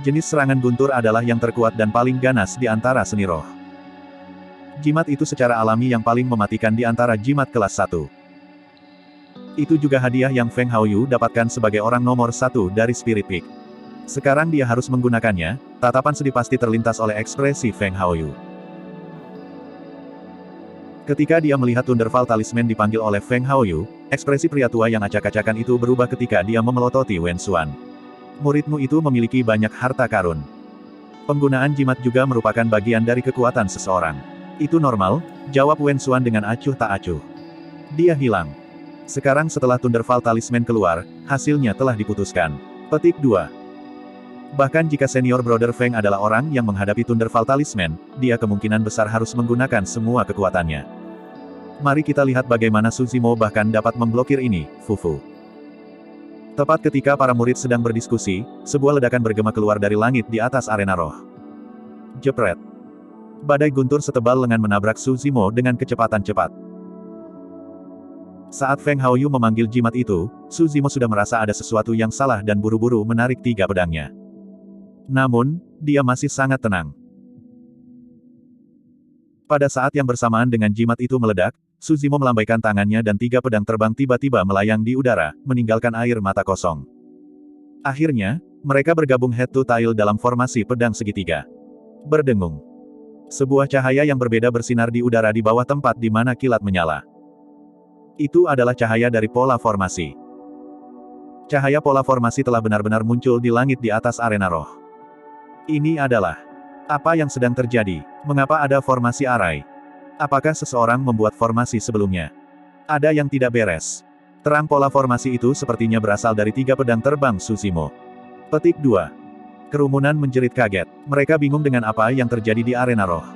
Jenis serangan guntur adalah yang terkuat dan paling ganas di antara seni roh. Jimat itu secara alami yang paling mematikan di antara jimat kelas 1. Itu juga hadiah yang Feng Haoyu dapatkan sebagai orang nomor 1 dari Spirit Peak. Sekarang dia harus menggunakannya, tatapan sedih pasti terlintas oleh ekspresi Feng Haoyu. Ketika dia melihat Thunderfall Talisman dipanggil oleh Feng Haoyu, ekspresi pria tua yang acak-acakan itu berubah ketika dia memelototi Wen Xuan. Muridmu itu memiliki banyak harta karun. Penggunaan jimat juga merupakan bagian dari kekuatan seseorang. Itu normal, jawab Wen Xuan dengan acuh tak acuh. Dia hilang. Sekarang setelah Thunderfall Talisman keluar, hasilnya telah diputuskan. Petik 2. Bahkan jika senior brother Feng adalah orang yang menghadapi Thunderfall Talisman, dia kemungkinan besar harus menggunakan semua kekuatannya. Mari kita lihat bagaimana Su Zimo bahkan dapat memblokir ini, Fufu. Tepat ketika para murid sedang berdiskusi, sebuah ledakan bergema keluar dari langit di atas arena roh. Jepret. Badai guntur setebal lengan menabrak Su Zimo dengan kecepatan cepat. Saat Feng Haoyu memanggil jimat itu, Su Zimo sudah merasa ada sesuatu yang salah dan buru-buru menarik 3 pedangnya. Namun, dia masih sangat tenang. Pada saat yang bersamaan dengan jimat itu meledak, Su Zimo melambaikan tangannya dan 3 pedang terbang tiba-tiba melayang di udara, meninggalkan air mata kosong. Akhirnya, mereka bergabung head to tail dalam formasi pedang segitiga. Berdengung. Sebuah cahaya yang berbeda bersinar di udara di bawah tempat di mana kilat menyala. Itu adalah cahaya dari pola formasi. Cahaya pola formasi telah benar-benar muncul di langit di atas arena roh. Ini adalah apa yang sedang terjadi? Mengapa ada formasi arai? Apakah seseorang membuat formasi sebelumnya? Ada yang tidak beres. Terang pola formasi itu sepertinya berasal dari 3 pedang terbang Su Zimo. Petik 2. Kerumunan menjerit kaget. Mereka bingung dengan apa yang terjadi di arena roh.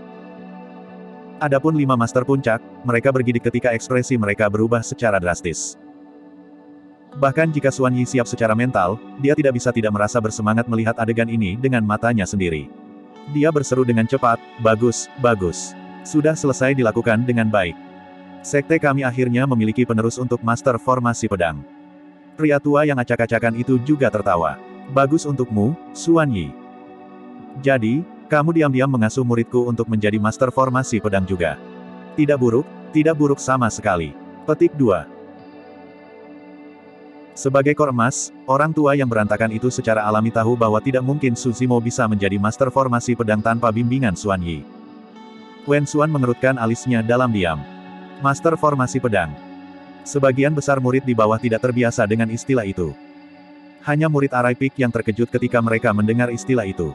Adapun 5 master puncak, mereka bergidik ketika ekspresi mereka berubah secara drastis. Bahkan jika Xuan Yi siap secara mental, dia tidak bisa tidak merasa bersemangat melihat adegan ini dengan matanya sendiri. Dia berseru dengan cepat, "Bagus, bagus. Sudah selesai dilakukan dengan baik. Sekte kami akhirnya memiliki penerus untuk master formasi pedang." Pria tua yang acak-acakan itu juga tertawa. "Bagus untukmu, Xuan Yi. Jadi, kamu diam-diam mengasuh muridku untuk menjadi master formasi pedang juga. Tidak buruk sama sekali." Petik 2. Sebagai kor emas, orang tua yang berantakan itu secara alami tahu bahwa tidak mungkin Su Zimo bisa menjadi master formasi pedang tanpa bimbingan Xuan Yi. Wen Xuan mengerutkan alisnya dalam diam. Master formasi pedang. Sebagian besar murid di bawah tidak terbiasa dengan istilah itu. Hanya murid arai peak yang terkejut ketika mereka mendengar istilah itu.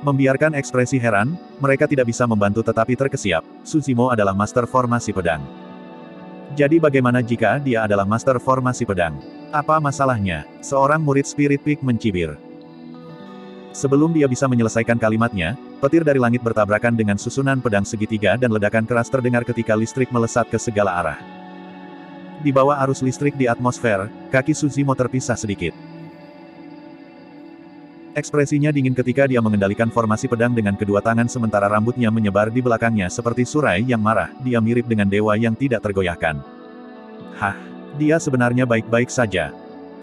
Membiarkan ekspresi heran, mereka tidak bisa membantu tetapi terkesiap, Su Zimo adalah master formasi pedang. Jadi bagaimana jika dia adalah master formasi pedang? Apa masalahnya? Seorang murid spirit peak mencibir. Sebelum dia bisa menyelesaikan kalimatnya, petir dari langit bertabrakan dengan susunan pedang segitiga dan ledakan keras terdengar ketika listrik melesat ke segala arah. Di bawah arus listrik di atmosfer, kaki Su Zimo terpisah sedikit. Ekspresinya dingin ketika dia mengendalikan formasi pedang dengan kedua tangan sementara rambutnya menyebar di belakangnya seperti surai yang marah, dia mirip dengan dewa yang tidak tergoyahkan. Hah, dia sebenarnya baik-baik saja.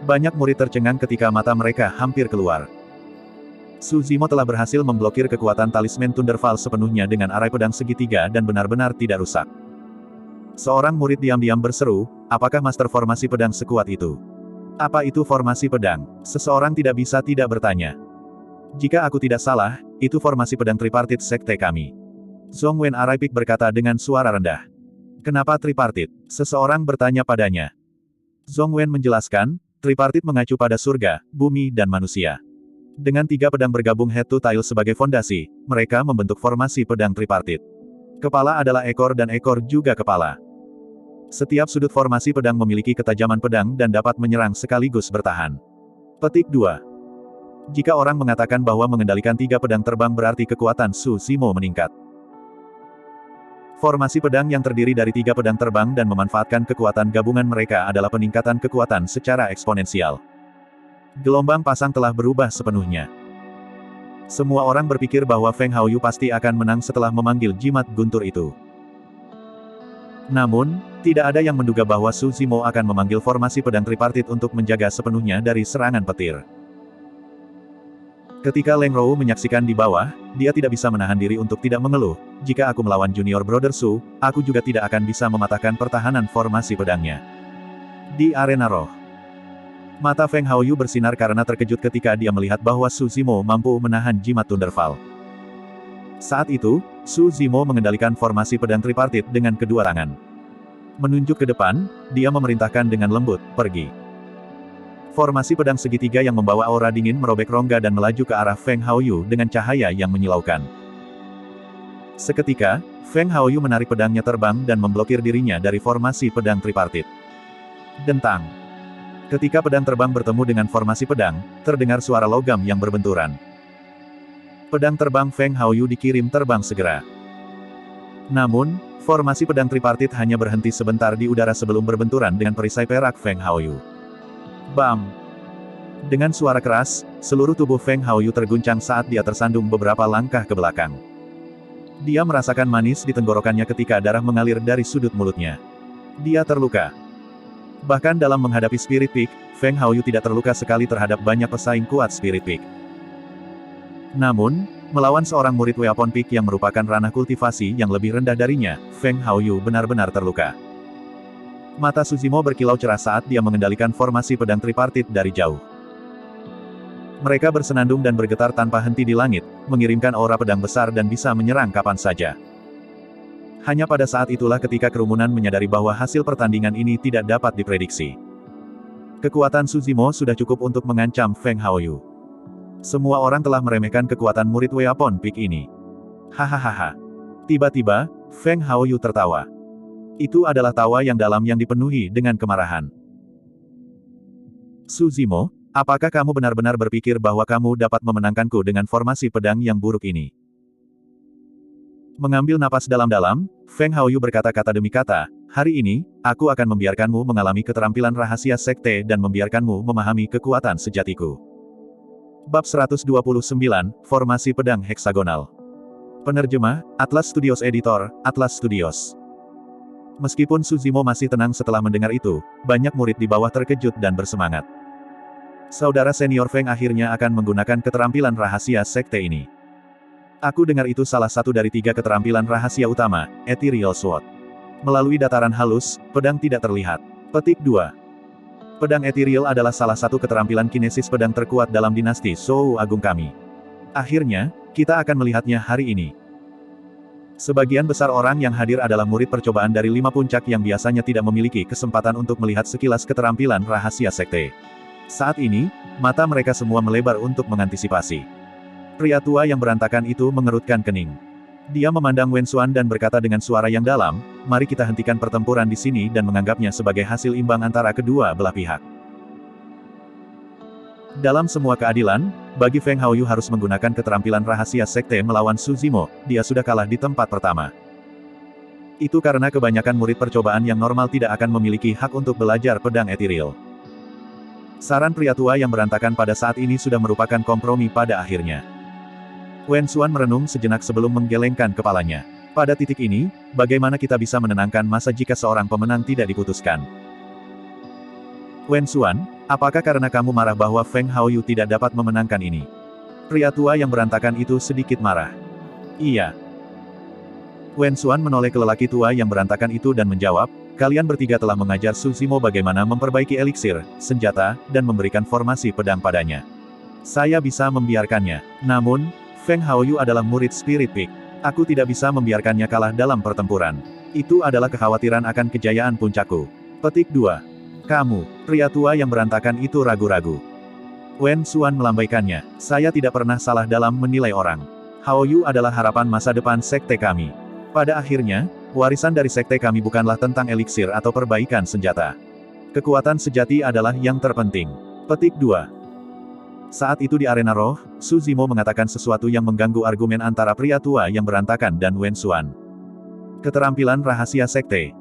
Banyak murid tercengang ketika mata mereka hampir keluar. Su Zimo telah berhasil memblokir kekuatan talisman Thunderfall sepenuhnya dengan arai pedang segitiga dan benar-benar tidak rusak. Seorang murid diam-diam berseru, "Apakah master formasi pedang sekuat itu? Apa itu formasi pedang?" Seseorang tidak bisa tidak bertanya. "Jika aku tidak salah, itu formasi pedang tripartit sekte kami." Zhong Wen Arai Peak berkata dengan suara rendah. "Kenapa tripartit?" Seseorang bertanya padanya. Zhong Wen menjelaskan, tripartit mengacu pada surga, bumi dan manusia. Dengan 3 pedang bergabung head to tail sebagai fondasi, mereka membentuk formasi pedang tripartit. Kepala adalah ekor dan ekor juga kepala. Setiap sudut formasi pedang memiliki ketajaman pedang dan dapat menyerang sekaligus bertahan. Petik 2. Jika orang mengatakan bahwa mengendalikan 3 pedang terbang berarti kekuatan Su Zimo meningkat. Formasi pedang yang terdiri dari 3 pedang terbang dan memanfaatkan kekuatan gabungan mereka adalah peningkatan kekuatan secara eksponensial. Gelombang pasang telah berubah sepenuhnya. Semua orang berpikir bahwa Feng Haoyu pasti akan menang setelah memanggil jimat guntur itu. Namun, tidak ada yang menduga bahwa Su Zimo akan memanggil formasi pedang tripartit untuk menjaga sepenuhnya dari serangan petir. Ketika Leng Rou menyaksikan di bawah, dia tidak bisa menahan diri untuk tidak mengeluh, "Jika aku melawan Junior Brother Su, aku juga tidak akan bisa mematahkan pertahanan formasi pedangnya." Di arena roh, mata Feng Haoyu bersinar karena terkejut ketika dia melihat bahwa Su Zimo mampu menahan jimat Thunderfall. Saat itu, Su Zimo mengendalikan formasi pedang tripartit dengan kedua tangan. Menunjuk ke depan, dia memerintahkan dengan lembut, "Pergi." Formasi pedang segitiga yang membawa aura dingin merobek rongga dan melaju ke arah Feng Haoyu dengan cahaya yang menyilaukan. Seketika, Feng Haoyu menarik pedangnya terbang dan memblokir dirinya dari formasi pedang tripartit. Dentang. Ketika pedang terbang bertemu dengan formasi pedang, terdengar suara logam yang berbenturan. Pedang terbang Feng Haoyu dikirim terbang segera. Namun, formasi pedang tripartit hanya berhenti sebentar di udara sebelum berbenturan dengan perisai perak Feng Haoyu. Bam! Dengan suara keras, seluruh tubuh Feng Haoyu terguncang saat dia tersandung beberapa langkah ke belakang. Dia merasakan manis di tenggorokannya ketika darah mengalir dari sudut mulutnya. Dia terluka. Bahkan dalam menghadapi Spirit Peak, Feng Haoyu tidak terluka sekali terhadap banyak pesaing kuat Spirit Peak. Namun, melawan seorang murid Weapon Peak yang merupakan ranah kultivasi yang lebih rendah darinya, Feng Haoyu benar-benar terluka. Mata Suzimo berkilau cerah saat dia mengendalikan formasi pedang tripartit dari jauh. Mereka bersenandung dan bergetar tanpa henti di langit, mengirimkan aura pedang besar dan bisa menyerang kapan saja. Hanya pada saat itulah ketika kerumunan menyadari bahwa hasil pertandingan ini tidak dapat diprediksi. Kekuatan Suzimo sudah cukup untuk mengancam Feng Haoyu. Semua orang telah meremehkan kekuatan murid Weapon Peak ini. Hahaha. Tiba-tiba, Feng Haoyu tertawa. Itu adalah tawa yang dalam yang dipenuhi dengan kemarahan. Suzimo, apakah kamu benar-benar berpikir bahwa kamu dapat memenangkanku dengan formasi pedang yang buruk ini? Mengambil napas dalam-dalam, Feng Haoyu berkata-kata demi kata, hari ini, aku akan membiarkanmu mengalami keterampilan rahasia sekte dan membiarkanmu memahami kekuatan sejatiku. Bab 129, Formasi Pedang Heksagonal. Penerjemah, Atlas Studios Editor, Atlas Studios. Meskipun Suzimo masih tenang setelah mendengar itu, banyak murid di bawah terkejut dan bersemangat. Saudara senior Feng akhirnya akan menggunakan keterampilan rahasia sekte ini. Aku dengar itu salah satu dari 3 keterampilan rahasia utama, Ethereal Sword. Melalui dataran halus, pedang tidak terlihat. Petik 2. Pedang Ethereal adalah salah satu keterampilan kinesis pedang terkuat dalam dinasti Zhou Agung kami. Akhirnya, kita akan melihatnya hari ini. Sebagian besar orang yang hadir adalah murid percobaan dari 5 puncak yang biasanya tidak memiliki kesempatan untuk melihat sekilas keterampilan rahasia sekte. Saat ini, mata mereka semua melebar untuk mengantisipasi. Pria tua yang berantakan itu mengerutkan kening. Dia memandang Wen Xuan dan berkata dengan suara yang dalam, mari kita hentikan pertempuran di sini dan menganggapnya sebagai hasil imbang antara kedua belah pihak. Dalam semua keadilan, bagi Feng Haoyu harus menggunakan keterampilan rahasia sekte melawan Suzimo, dia sudah kalah di tempat pertama. Itu karena kebanyakan murid percobaan yang normal tidak akan memiliki hak untuk belajar pedang ethereal. Saran pria tua yang berantakan pada saat ini sudah merupakan kompromi pada akhirnya. Wen Xuan merenung sejenak sebelum menggelengkan kepalanya. Pada titik ini, bagaimana kita bisa menenangkan masa jika seorang pemenang tidak diputuskan? Wen Xuan, apakah karena kamu marah bahwa Feng Haoyu tidak dapat memenangkan ini? Pria tua yang berantakan itu sedikit marah. Iya. Wen Xuan menoleh ke lelaki tua yang berantakan itu dan menjawab, kalian bertiga telah mengajar Suzimo bagaimana memperbaiki eliksir, senjata, dan memberikan formasi pedang padanya. Saya bisa membiarkannya. Namun, Feng Haoyu adalah murid Spirit Peak. Aku tidak bisa membiarkannya kalah dalam pertempuran. Itu adalah kekhawatiran akan kejayaan puncakku. Petik 2. Kamu, pria tua yang berantakan itu ragu-ragu. Wen Xuan melambaikannya. Saya tidak pernah salah dalam menilai orang. Haoyu adalah harapan masa depan sekte kami. Pada akhirnya, warisan dari sekte kami bukanlah tentang eliksir atau perbaikan senjata. Kekuatan sejati adalah yang terpenting. Petik 2. Saat itu di arena roh, Suzimo mengatakan sesuatu yang mengganggu argumen antara pria tua yang berantakan dan Wen Xuan. Keterampilan rahasia sekte.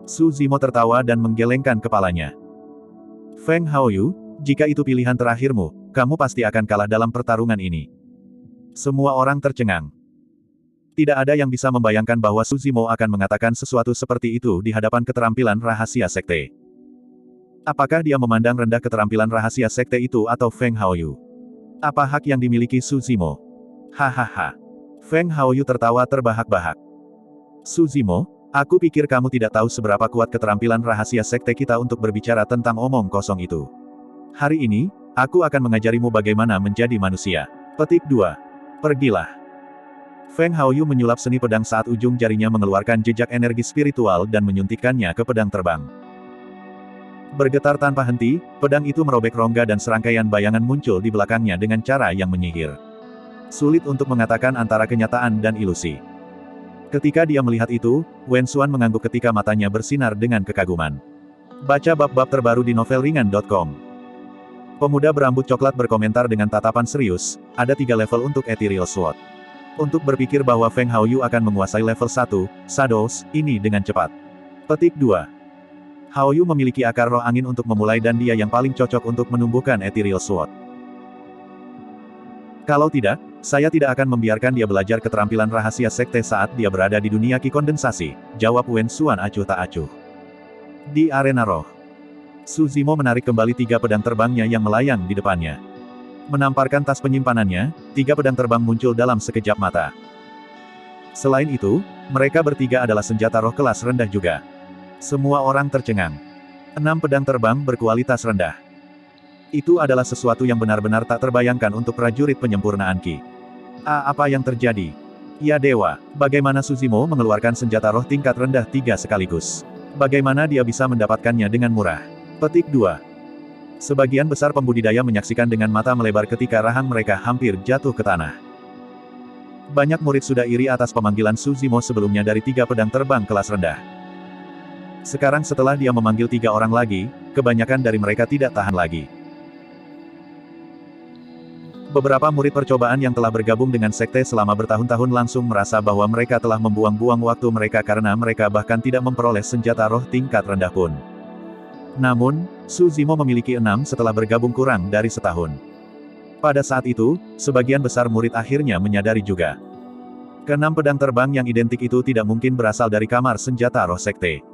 Suzimo tertawa dan menggelengkan kepalanya. Feng Haoyu, jika itu pilihan terakhirmu, kamu pasti akan kalah dalam pertarungan ini. Semua orang tercengang. Tidak ada yang bisa membayangkan bahwa Suzimo akan mengatakan sesuatu seperti itu di hadapan keterampilan rahasia sekte. Apakah dia memandang rendah keterampilan rahasia sekte itu atau Feng Haoyu? Apa hak yang dimiliki Suzimo? Hahaha. Feng Haoyu tertawa terbahak-bahak. Suzimo, aku pikir kamu tidak tahu seberapa kuat keterampilan rahasia sekte kita untuk berbicara tentang omong kosong itu. Hari ini, aku akan mengajarimu bagaimana menjadi manusia. Petik 2. Pergilah. Feng Haoyu menyulap seni pedang saat ujung jarinya mengeluarkan jejak energi spiritual dan menyuntikkannya ke pedang terbang. Bergetar tanpa henti, pedang itu merobek rongga dan serangkaian bayangan muncul di belakangnya dengan cara yang menyihir. Sulit untuk mengatakan antara kenyataan dan ilusi. Ketika dia melihat itu, Wen Xuan mengangguk ketika matanya bersinar dengan kekaguman. Baca bab-bab terbaru di novelringan.com. Pemuda berambut coklat berkomentar dengan tatapan serius, ada 3 level untuk Ethereal Sword. Untuk berpikir bahwa Feng Haoyu akan menguasai level 1, Shadows, ini dengan cepat. Petik 2. Haoyu memiliki akar roh angin untuk memulai dan dia yang paling cocok untuk menumbuhkan Ethereal Sword. Kalau tidak, saya tidak akan membiarkan dia belajar keterampilan rahasia sekte saat dia berada di dunia Ki kondensasi, jawab Wen Xuan acuh tak acuh. Di arena roh, Su Zimo menarik kembali 3 pedang terbangnya yang melayang di depannya. Menamparkan tas penyimpanannya, 3 pedang terbang muncul dalam sekejap mata. Selain itu, mereka bertiga adalah senjata roh kelas rendah juga. Semua orang tercengang. 6 pedang terbang berkualitas rendah. Itu adalah sesuatu yang benar-benar tak terbayangkan untuk prajurit penyempurnaan Ki. Apa yang terjadi? Ya dewa, bagaimana Su Zimo mengeluarkan senjata roh tingkat rendah 3 sekaligus? Bagaimana dia bisa mendapatkannya dengan murah? Petik 2. Sebagian besar pembudidaya menyaksikan dengan mata melebar ketika rahang mereka hampir jatuh ke tanah. Banyak murid sudah iri atas pemanggilan Su Zimo sebelumnya dari 3 pedang terbang kelas rendah. Sekarang setelah dia memanggil 3 orang lagi, kebanyakan dari mereka tidak tahan lagi. Beberapa murid percobaan yang telah bergabung dengan sekte selama bertahun-tahun langsung merasa bahwa mereka telah membuang-buang waktu mereka karena mereka bahkan tidak memperoleh senjata roh tingkat rendah pun. Namun, Su Zimo memiliki 6 setelah bergabung kurang dari setahun. Pada saat itu, sebagian besar murid akhirnya menyadari juga. Ke-6 pedang terbang yang identik itu tidak mungkin berasal dari kamar senjata roh sekte.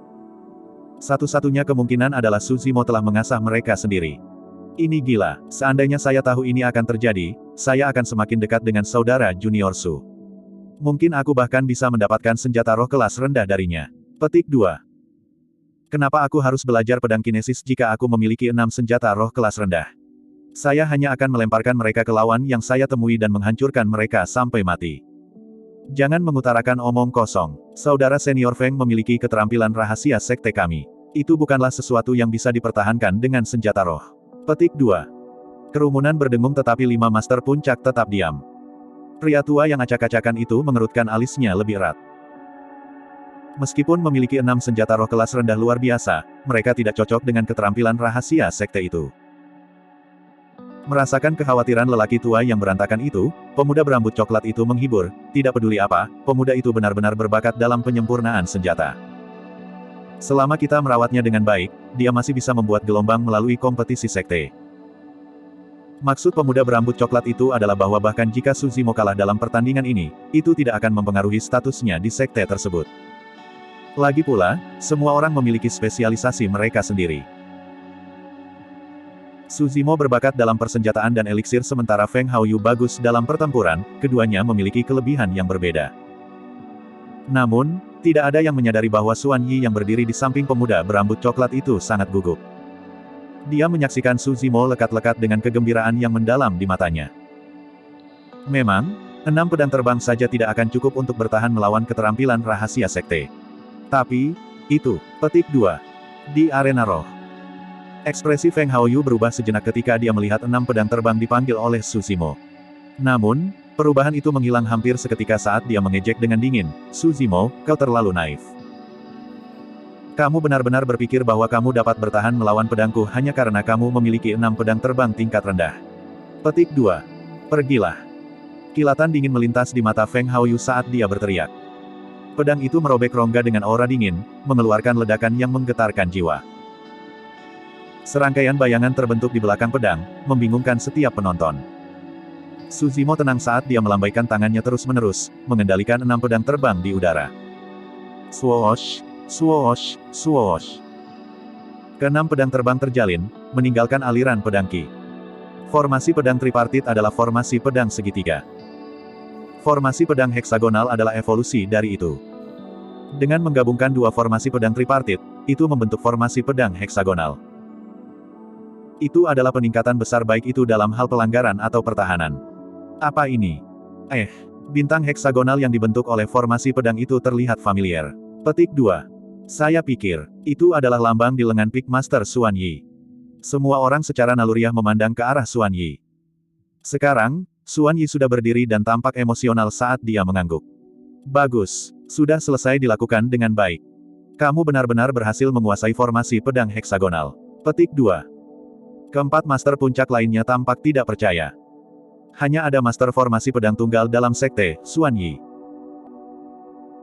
Satu-satunya kemungkinan adalah Su Zimo telah mengasah mereka sendiri. Ini gila, seandainya saya tahu ini akan terjadi, saya akan semakin dekat dengan saudara junior Su. Mungkin aku bahkan bisa mendapatkan senjata roh kelas rendah darinya. Petik 2. Kenapa aku harus belajar pedang kinesis jika aku memiliki 6 senjata roh kelas rendah? Saya hanya akan melemparkan mereka ke lawan yang saya temui dan menghancurkan mereka sampai mati. Jangan mengutarakan omong kosong. Saudara senior Feng memiliki keterampilan rahasia sekte kami. Itu bukanlah sesuatu yang bisa dipertahankan dengan senjata roh. Petik 2. Kerumunan berdengung tetapi 5 master puncak tetap diam. Pria tua yang acak-acakan itu mengerutkan alisnya lebih erat. Meskipun memiliki 6 senjata roh kelas rendah luar biasa, mereka tidak cocok dengan keterampilan rahasia sekte itu. Merasakan kekhawatiran lelaki tua yang berantakan itu, pemuda berambut coklat itu menghibur, tidak peduli apa, pemuda itu benar-benar berbakat dalam penyempurnaan senjata. Selama kita merawatnya dengan baik, dia masih bisa membuat gelombang melalui kompetisi sekte. Maksud pemuda berambut coklat itu adalah bahwa bahkan jika Su Zimo kalah dalam pertandingan ini, itu tidak akan mempengaruhi statusnya di sekte tersebut. Lagi pula, semua orang memiliki spesialisasi mereka sendiri. Su Zimo berbakat dalam persenjataan dan eliksir sementara Feng Haoyu bagus dalam pertempuran, keduanya memiliki kelebihan yang berbeda. Namun, tidak ada yang menyadari bahwa Xuan Yi yang berdiri di samping pemuda berambut coklat itu sangat gugup. Dia menyaksikan Su Zimo lekat-lekat dengan kegembiraan yang mendalam di matanya. Memang, 6 pedang terbang saja tidak akan cukup untuk bertahan melawan keterampilan rahasia sekte. Tapi, itu, petik 2. Di arena roh. Ekspresi Feng Haoyu berubah sejenak ketika dia melihat 6 pedang terbang dipanggil oleh Su Zimo. Namun, perubahan itu menghilang hampir seketika saat dia mengejek dengan dingin, Su Zimo, kau terlalu naif. Kamu benar-benar berpikir bahwa kamu dapat bertahan melawan pedangku hanya karena kamu memiliki 6 pedang terbang tingkat rendah. Petik 2. Pergilah. Kilatan dingin melintas di mata Feng Haoyu saat dia berteriak. Pedang itu merobek rongga dengan aura dingin, mengeluarkan ledakan yang menggetarkan jiwa. Serangkaian bayangan terbentuk di belakang pedang, membingungkan setiap penonton. Su Zimo tenang saat dia melambaikan tangannya terus-menerus, mengendalikan 6 pedang terbang di udara. Swoosh, swoosh, swoosh. Ke-6 pedang terbang terjalin, meninggalkan aliran pedang Ki. Formasi pedang tripartit adalah formasi pedang segitiga. Formasi pedang heksagonal adalah evolusi dari itu. Dengan menggabungkan 2 formasi pedang tripartit, itu membentuk formasi pedang heksagonal. Itu adalah peningkatan besar baik itu dalam hal pelanggaran atau pertahanan. Apa ini? Bintang heksagonal yang dibentuk oleh formasi pedang itu terlihat familiar. Petik 2. Saya pikir, itu adalah lambang di lengan Peak Master Xuan Yi. Semua orang secara naluriah memandang ke arah Xuan Yi. Sekarang, Xuan Yi sudah berdiri dan tampak emosional saat dia mengangguk. Bagus, sudah selesai dilakukan dengan baik. Kamu benar-benar berhasil menguasai formasi pedang heksagonal. Petik 2. Keempat master puncak lainnya tampak tidak percaya. Hanya ada master formasi pedang tunggal dalam sekte, Xuan Yi.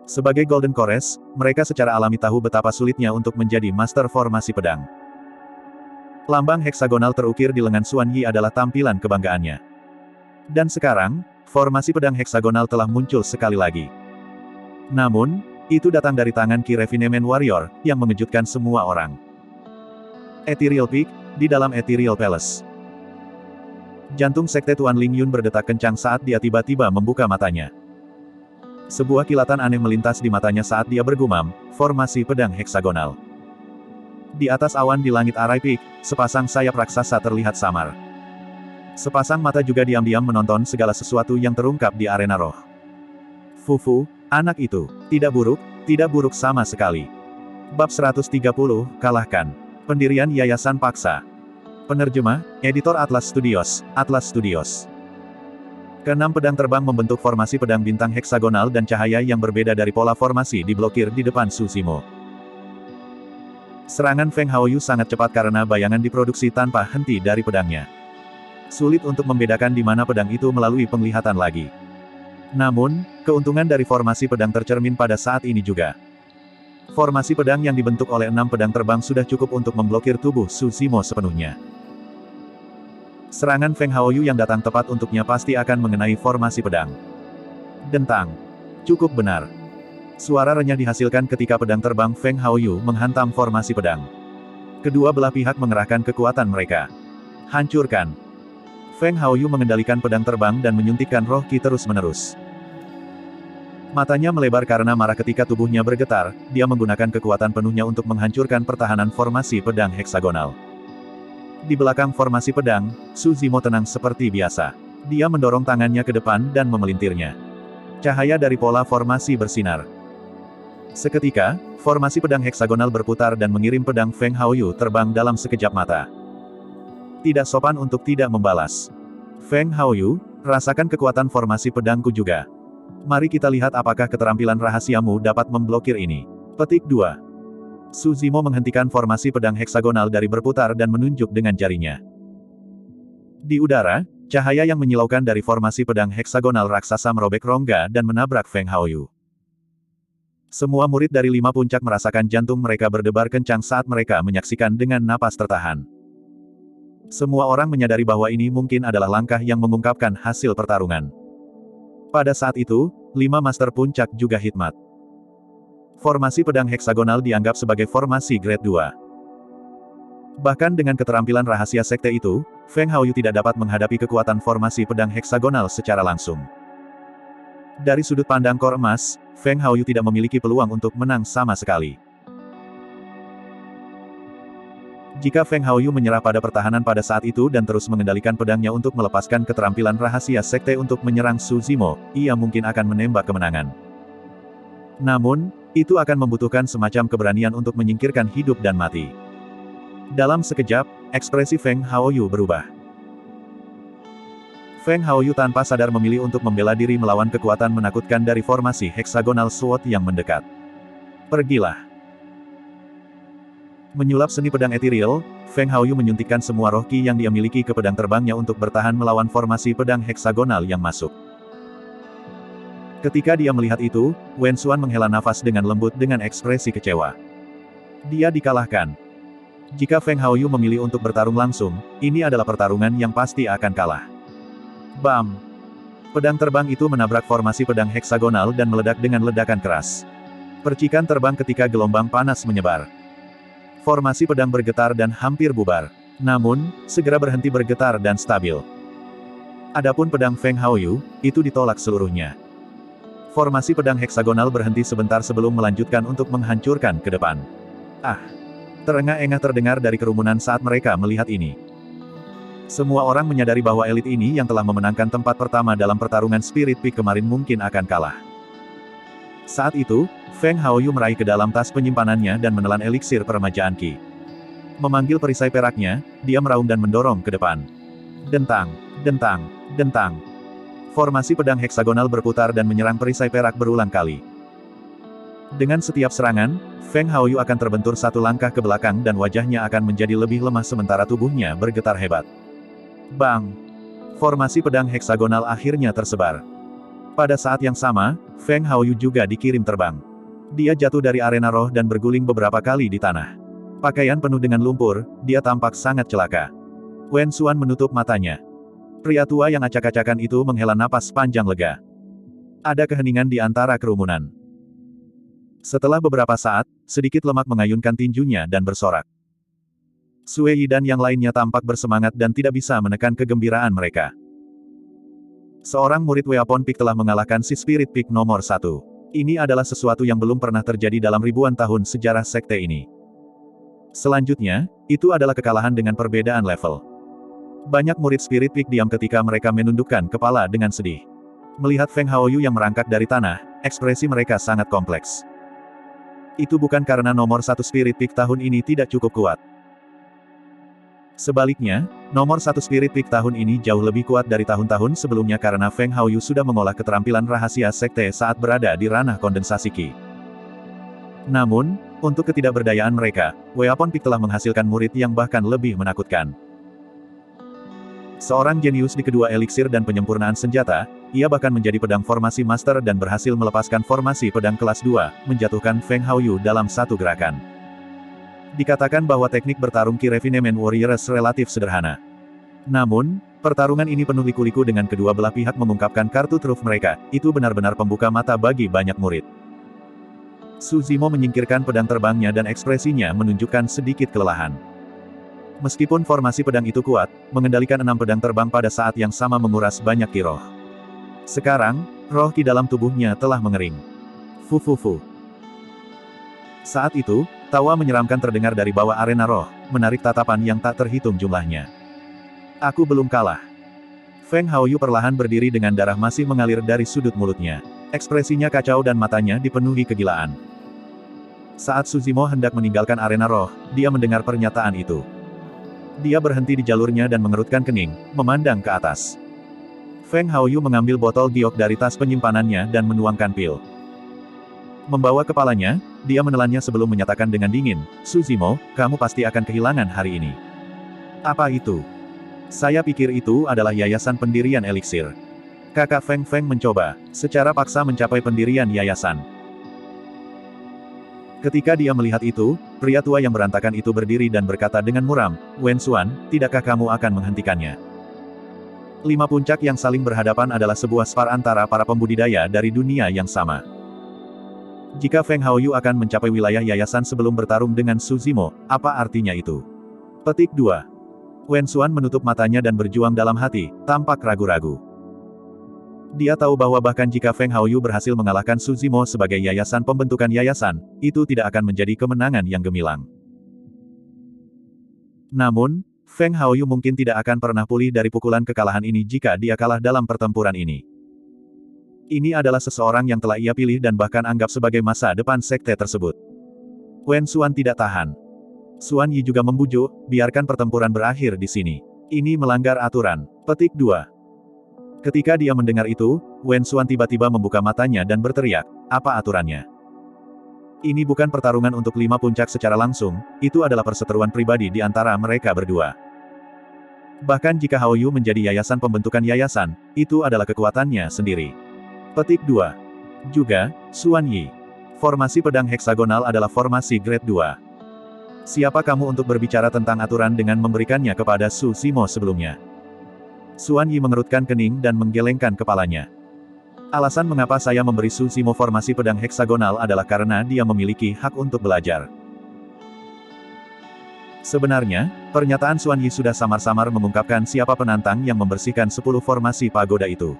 Sebagai Golden Chorus, mereka secara alami tahu betapa sulitnya untuk menjadi master formasi pedang. Lambang heksagonal terukir di lengan Xuan Yi adalah tampilan kebanggaannya. Dan sekarang, formasi pedang heksagonal telah muncul sekali lagi. Namun, itu datang dari tangan Ki Refinement Warrior, yang mengejutkan semua orang. Ethereal Peak, di dalam Ethereal Palace. Jantung sekte Tuan Ling Yun berdetak kencang saat dia tiba-tiba membuka matanya. Sebuah kilatan aneh melintas di matanya saat dia bergumam, formasi pedang heksagonal. Di atas awan di langit Arai Peak, sepasang sayap raksasa terlihat samar. Sepasang mata juga diam-diam menonton segala sesuatu yang terungkap di arena roh. Fufu, anak itu, tidak buruk sama sekali. Bab 130, kalahkan. Pendirian Yayasan Paksa. Penerjemah, Editor Atlas Studios, Atlas Studios. Keenam pedang terbang membentuk formasi pedang bintang heksagonal dan cahaya yang berbeda dari pola formasi diblokir di depan Su Zimo. Serangan Feng Haoyu sangat cepat karena bayangan diproduksi tanpa henti dari pedangnya. Sulit untuk membedakan di mana pedang itu melalui penglihatan lagi. Namun, keuntungan dari formasi pedang tercermin pada saat ini juga. Formasi pedang yang dibentuk oleh 6 pedang terbang sudah cukup untuk memblokir tubuh Su Zimo sepenuhnya. Serangan Feng Haoyu yang datang tepat untuknya pasti akan mengenai formasi pedang. Dentang. Cukup benar. Suara renyah dihasilkan ketika pedang terbang Feng Haoyu menghantam formasi pedang. Kedua belah pihak mengerahkan kekuatan mereka. Hancurkan. Feng Haoyu mengendalikan pedang terbang dan menyuntikkan roh Qi terus-menerus. Matanya melebar karena marah ketika tubuhnya bergetar, dia menggunakan kekuatan penuhnya untuk menghancurkan pertahanan formasi pedang heksagonal. Di belakang formasi pedang, Su Zimo tenang seperti biasa. Dia mendorong tangannya ke depan dan memelintirnya. Cahaya dari pola formasi bersinar. Seketika, formasi pedang heksagonal berputar dan mengirim pedang Feng Haoyu terbang dalam sekejap mata. Tidak sopan untuk tidak membalas. Feng Haoyu, rasakan kekuatan formasi pedangku juga. Mari kita lihat apakah keterampilan rahasiamu dapat memblokir ini. Petik 2. Su Zimo menghentikan formasi pedang heksagonal dari berputar dan menunjuk dengan jarinya. Di udara, cahaya yang menyilaukan dari formasi pedang heksagonal raksasa merobek rongga dan menabrak Feng Haoyu. Semua murid dari 5 puncak merasakan jantung mereka berdebar kencang saat mereka menyaksikan dengan napas tertahan. Semua orang menyadari bahwa ini mungkin adalah langkah yang mengungkapkan hasil pertarungan. Pada saat itu, 5 master puncak juga hikmat. Formasi pedang heksagonal dianggap sebagai formasi grade 2. Bahkan dengan keterampilan rahasia sekte itu, Feng Haoyu tidak dapat menghadapi kekuatan formasi pedang heksagonal secara langsung. Dari sudut pandang kor emas, Feng Haoyu tidak memiliki peluang untuk menang sama sekali. Jika Feng Haoyu menyerah pada pertahanan pada saat itu dan terus mengendalikan pedangnya untuk melepaskan keterampilan rahasia sekte untuk menyerang Su Zimo, ia mungkin akan menembak kemenangan. Namun, itu akan membutuhkan semacam keberanian untuk menyingkirkan hidup dan mati. Dalam sekejap, ekspresi Feng Haoyu berubah. Feng Haoyu tanpa sadar memilih untuk membela diri melawan kekuatan menakutkan dari formasi heksagonal SWOT yang mendekat. Pergilah. Menyulap seni pedang ethereal, Feng Haoyu menyuntikkan semua roh Qi yang dia miliki ke pedang terbangnya untuk bertahan melawan formasi pedang heksagonal yang masuk. Ketika dia melihat itu, Wen Xuan menghela nafas dengan lembut dengan ekspresi kecewa. Dia dikalahkan. Jika Feng Haoyu memilih untuk bertarung langsung, ini adalah pertarungan yang pasti akan kalah. Bam! Pedang terbang itu menabrak formasi pedang heksagonal dan meledak dengan ledakan keras. Percikan terbang ketika gelombang panas menyebar. Formasi pedang bergetar dan hampir bubar. Namun, segera berhenti bergetar dan stabil. Adapun pedang Feng Haoyu, itu ditolak seluruhnya. Formasi pedang heksagonal berhenti sebentar sebelum melanjutkan untuk menghancurkan ke depan. Ah! Terengah-engah terdengar dari kerumunan saat mereka melihat ini. Semua orang menyadari bahwa elit ini yang telah memenangkan tempat pertama dalam pertarungan Spirit Peak kemarin mungkin akan kalah. Saat itu, Feng Haoyu meraih ke dalam tas penyimpanannya dan menelan eliksir peremajaan Qi. Memanggil perisai peraknya, dia meraung dan mendorong ke depan. Dentang, dentang, dentang. Formasi pedang heksagonal berputar dan menyerang perisai perak berulang kali. Dengan setiap serangan, Feng Haoyu akan terbentur satu langkah ke belakang dan wajahnya akan menjadi lebih lemah sementara tubuhnya bergetar hebat. Bang! Formasi pedang heksagonal akhirnya tersebar. Pada saat yang sama, Feng Haoyu juga dikirim terbang. Dia jatuh dari arena roh dan berguling beberapa kali di tanah. Pakaian penuh dengan lumpur, dia tampak sangat celaka. Wen Xuan menutup matanya. Pria tua yang acak-acakan itu menghela napas panjang lega. Ada keheningan di antara kerumunan. Setelah beberapa saat, sedikit lemak mengayunkan tinjunya dan bersorak. Sue Yi dan yang lainnya tampak bersemangat dan tidak bisa menekan kegembiraan mereka. Seorang murid Weapon Peak telah mengalahkan si Spirit Peak nomor 1. Ini adalah sesuatu yang belum pernah terjadi dalam ribuan tahun sejarah sekte ini. Selanjutnya, itu adalah kekalahan dengan perbedaan level. Banyak murid Spirit Peak diam ketika mereka menundukkan kepala dengan sedih. Melihat Feng Haoyu yang merangkak dari tanah, ekspresi mereka sangat kompleks. Itu bukan karena nomor 1 Spirit Peak tahun ini tidak cukup kuat. Sebaliknya, nomor 1 Spirit Peak tahun ini jauh lebih kuat dari tahun-tahun sebelumnya karena Feng Haoyu sudah mengolah keterampilan rahasia sekte saat berada di ranah kondensasi Qi. Namun, untuk ketidakberdayaan mereka, Weapon Peak telah menghasilkan murid yang bahkan lebih menakutkan. Seorang jenius di kedua eliksir dan penyempurnaan senjata, ia bahkan menjadi pedang formasi master dan berhasil melepaskan formasi pedang kelas 2, menjatuhkan Feng Haoyu dalam satu gerakan. Dikatakan bahwa teknik bertarung Qi Refinement Warriors relatif sederhana. Namun, pertarungan ini penuh liku-liku dengan kedua belah pihak mengungkapkan kartu truf mereka, itu benar-benar pembuka mata bagi banyak murid. Su Zimo menyingkirkan pedang terbangnya dan ekspresinya menunjukkan sedikit kelelahan. Meskipun formasi pedang itu kuat, mengendalikan 6 pedang terbang pada saat yang sama menguras banyak Qi roh. Sekarang, roh Qi dalam tubuhnya telah mengering. Fu. Saat itu, tawa menyeramkan terdengar dari bawah arena roh, menarik tatapan yang tak terhitung jumlahnya. Aku belum kalah. Feng Haoyu perlahan berdiri dengan darah masih mengalir dari sudut mulutnya. Ekspresinya kacau dan matanya dipenuhi kegilaan. Saat Su Zimo hendak meninggalkan arena roh, dia mendengar pernyataan itu. Dia berhenti di jalurnya dan mengerutkan kening, memandang ke atas. Feng Haoyu mengambil botol giok dari tas penyimpanannya dan menuangkan pil. Membawa kepalanya, dia menelannya sebelum menyatakan dengan dingin, Su Zimo, kamu pasti akan kehilangan hari ini. Apa itu? Saya pikir itu adalah yayasan pendirian eliksir. Kakak Feng mencoba, secara paksa mencapai pendirian yayasan. Ketika dia melihat itu, pria tua yang berantakan itu berdiri dan berkata dengan muram, Wen Xuan, tidakkah kamu akan menghentikannya? 5 puncak yang saling berhadapan adalah sebuah spar antara para pembudidaya dari dunia yang sama. Jika Feng Haoyu akan mencapai wilayah yayasan sebelum bertarung dengan Su Zimo, apa artinya itu? Petik 2. Wen Xuan menutup matanya dan berjuang dalam hati, tampak ragu-ragu. Dia tahu bahwa bahkan jika Feng Haoyu berhasil mengalahkan Su Zimo sebagai yayasan pembentukan yayasan, itu tidak akan menjadi kemenangan yang gemilang. Namun, Feng Haoyu mungkin tidak akan pernah pulih dari pukulan kekalahan ini jika dia kalah dalam pertempuran ini. Ini adalah seseorang yang telah ia pilih dan bahkan anggap sebagai masa depan sekte tersebut. Wen Xuan tidak tahan. Xuan Yi juga membujuk, biarkan pertempuran berakhir di sini. Ini melanggar aturan. Petik 2. Ketika dia mendengar itu, Wen Xuan tiba-tiba membuka matanya dan berteriak, apa aturannya? Ini bukan pertarungan untuk 5 puncak secara langsung, itu adalah perseteruan pribadi di antara mereka berdua. Bahkan jika Haoyu menjadi yayasan pembentukan yayasan, itu adalah kekuatannya sendiri. Petik 2. Juga, Xuan Yi. Formasi pedang heksagonal adalah formasi grade 2. Siapa kamu untuk berbicara tentang aturan dengan memberikannya kepada Su Zimo sebelumnya? Xuan Yi mengerutkan kening dan menggelengkan kepalanya. Alasan mengapa saya memberi Su Zimo formasi pedang heksagonal adalah karena dia memiliki hak untuk belajar. Sebenarnya, pernyataan Xuan Yi sudah samar-samar mengungkapkan siapa penantang yang membersihkan 10 formasi pagoda itu.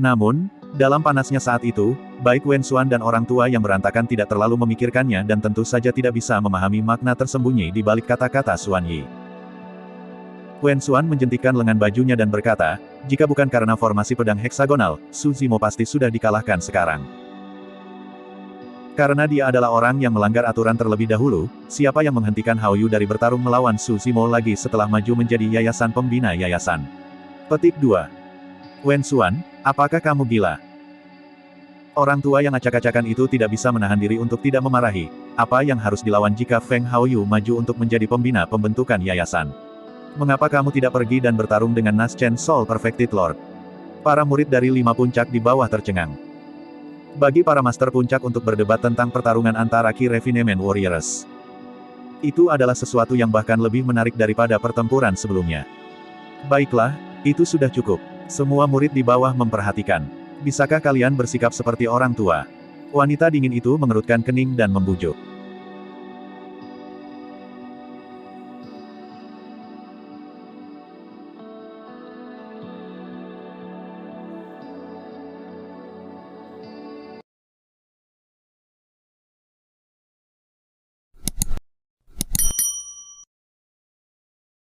Namun, dalam panasnya saat itu, baik Wen Xuan dan orang tua yang berantakan tidak terlalu memikirkannya dan tentu saja tidak bisa memahami makna tersembunyi di balik kata-kata Xuan Yi. Wen Xuan menjentikkan lengan bajunya dan berkata, jika bukan karena formasi pedang heksagonal, Su Zimo pasti sudah dikalahkan sekarang. Karena dia adalah orang yang melanggar aturan terlebih dahulu, siapa yang menghentikan Haoyu dari bertarung melawan Su Zimo lagi setelah maju menjadi yayasan pembina yayasan? Petik 2. Wen Xuan, apakah kamu gila? Orang tua yang acak-acakan itu tidak bisa menahan diri untuk tidak memarahi. Apa yang harus dilawan jika Feng Haoyu maju untuk menjadi pembina pembentukan yayasan? Mengapa kamu tidak pergi dan bertarung dengan Naschen Soul Perfected Lord? Para murid dari 5 puncak di bawah tercengang. Bagi para master puncak untuk berdebat tentang pertarungan antara Key Refinement Warriors, itu adalah sesuatu yang bahkan lebih menarik daripada pertempuran sebelumnya. Baiklah, itu sudah cukup. Semua murid di bawah memperhatikan. Bisakah kalian bersikap seperti orang tua? Wanita dingin itu mengerutkan kening dan membujuk.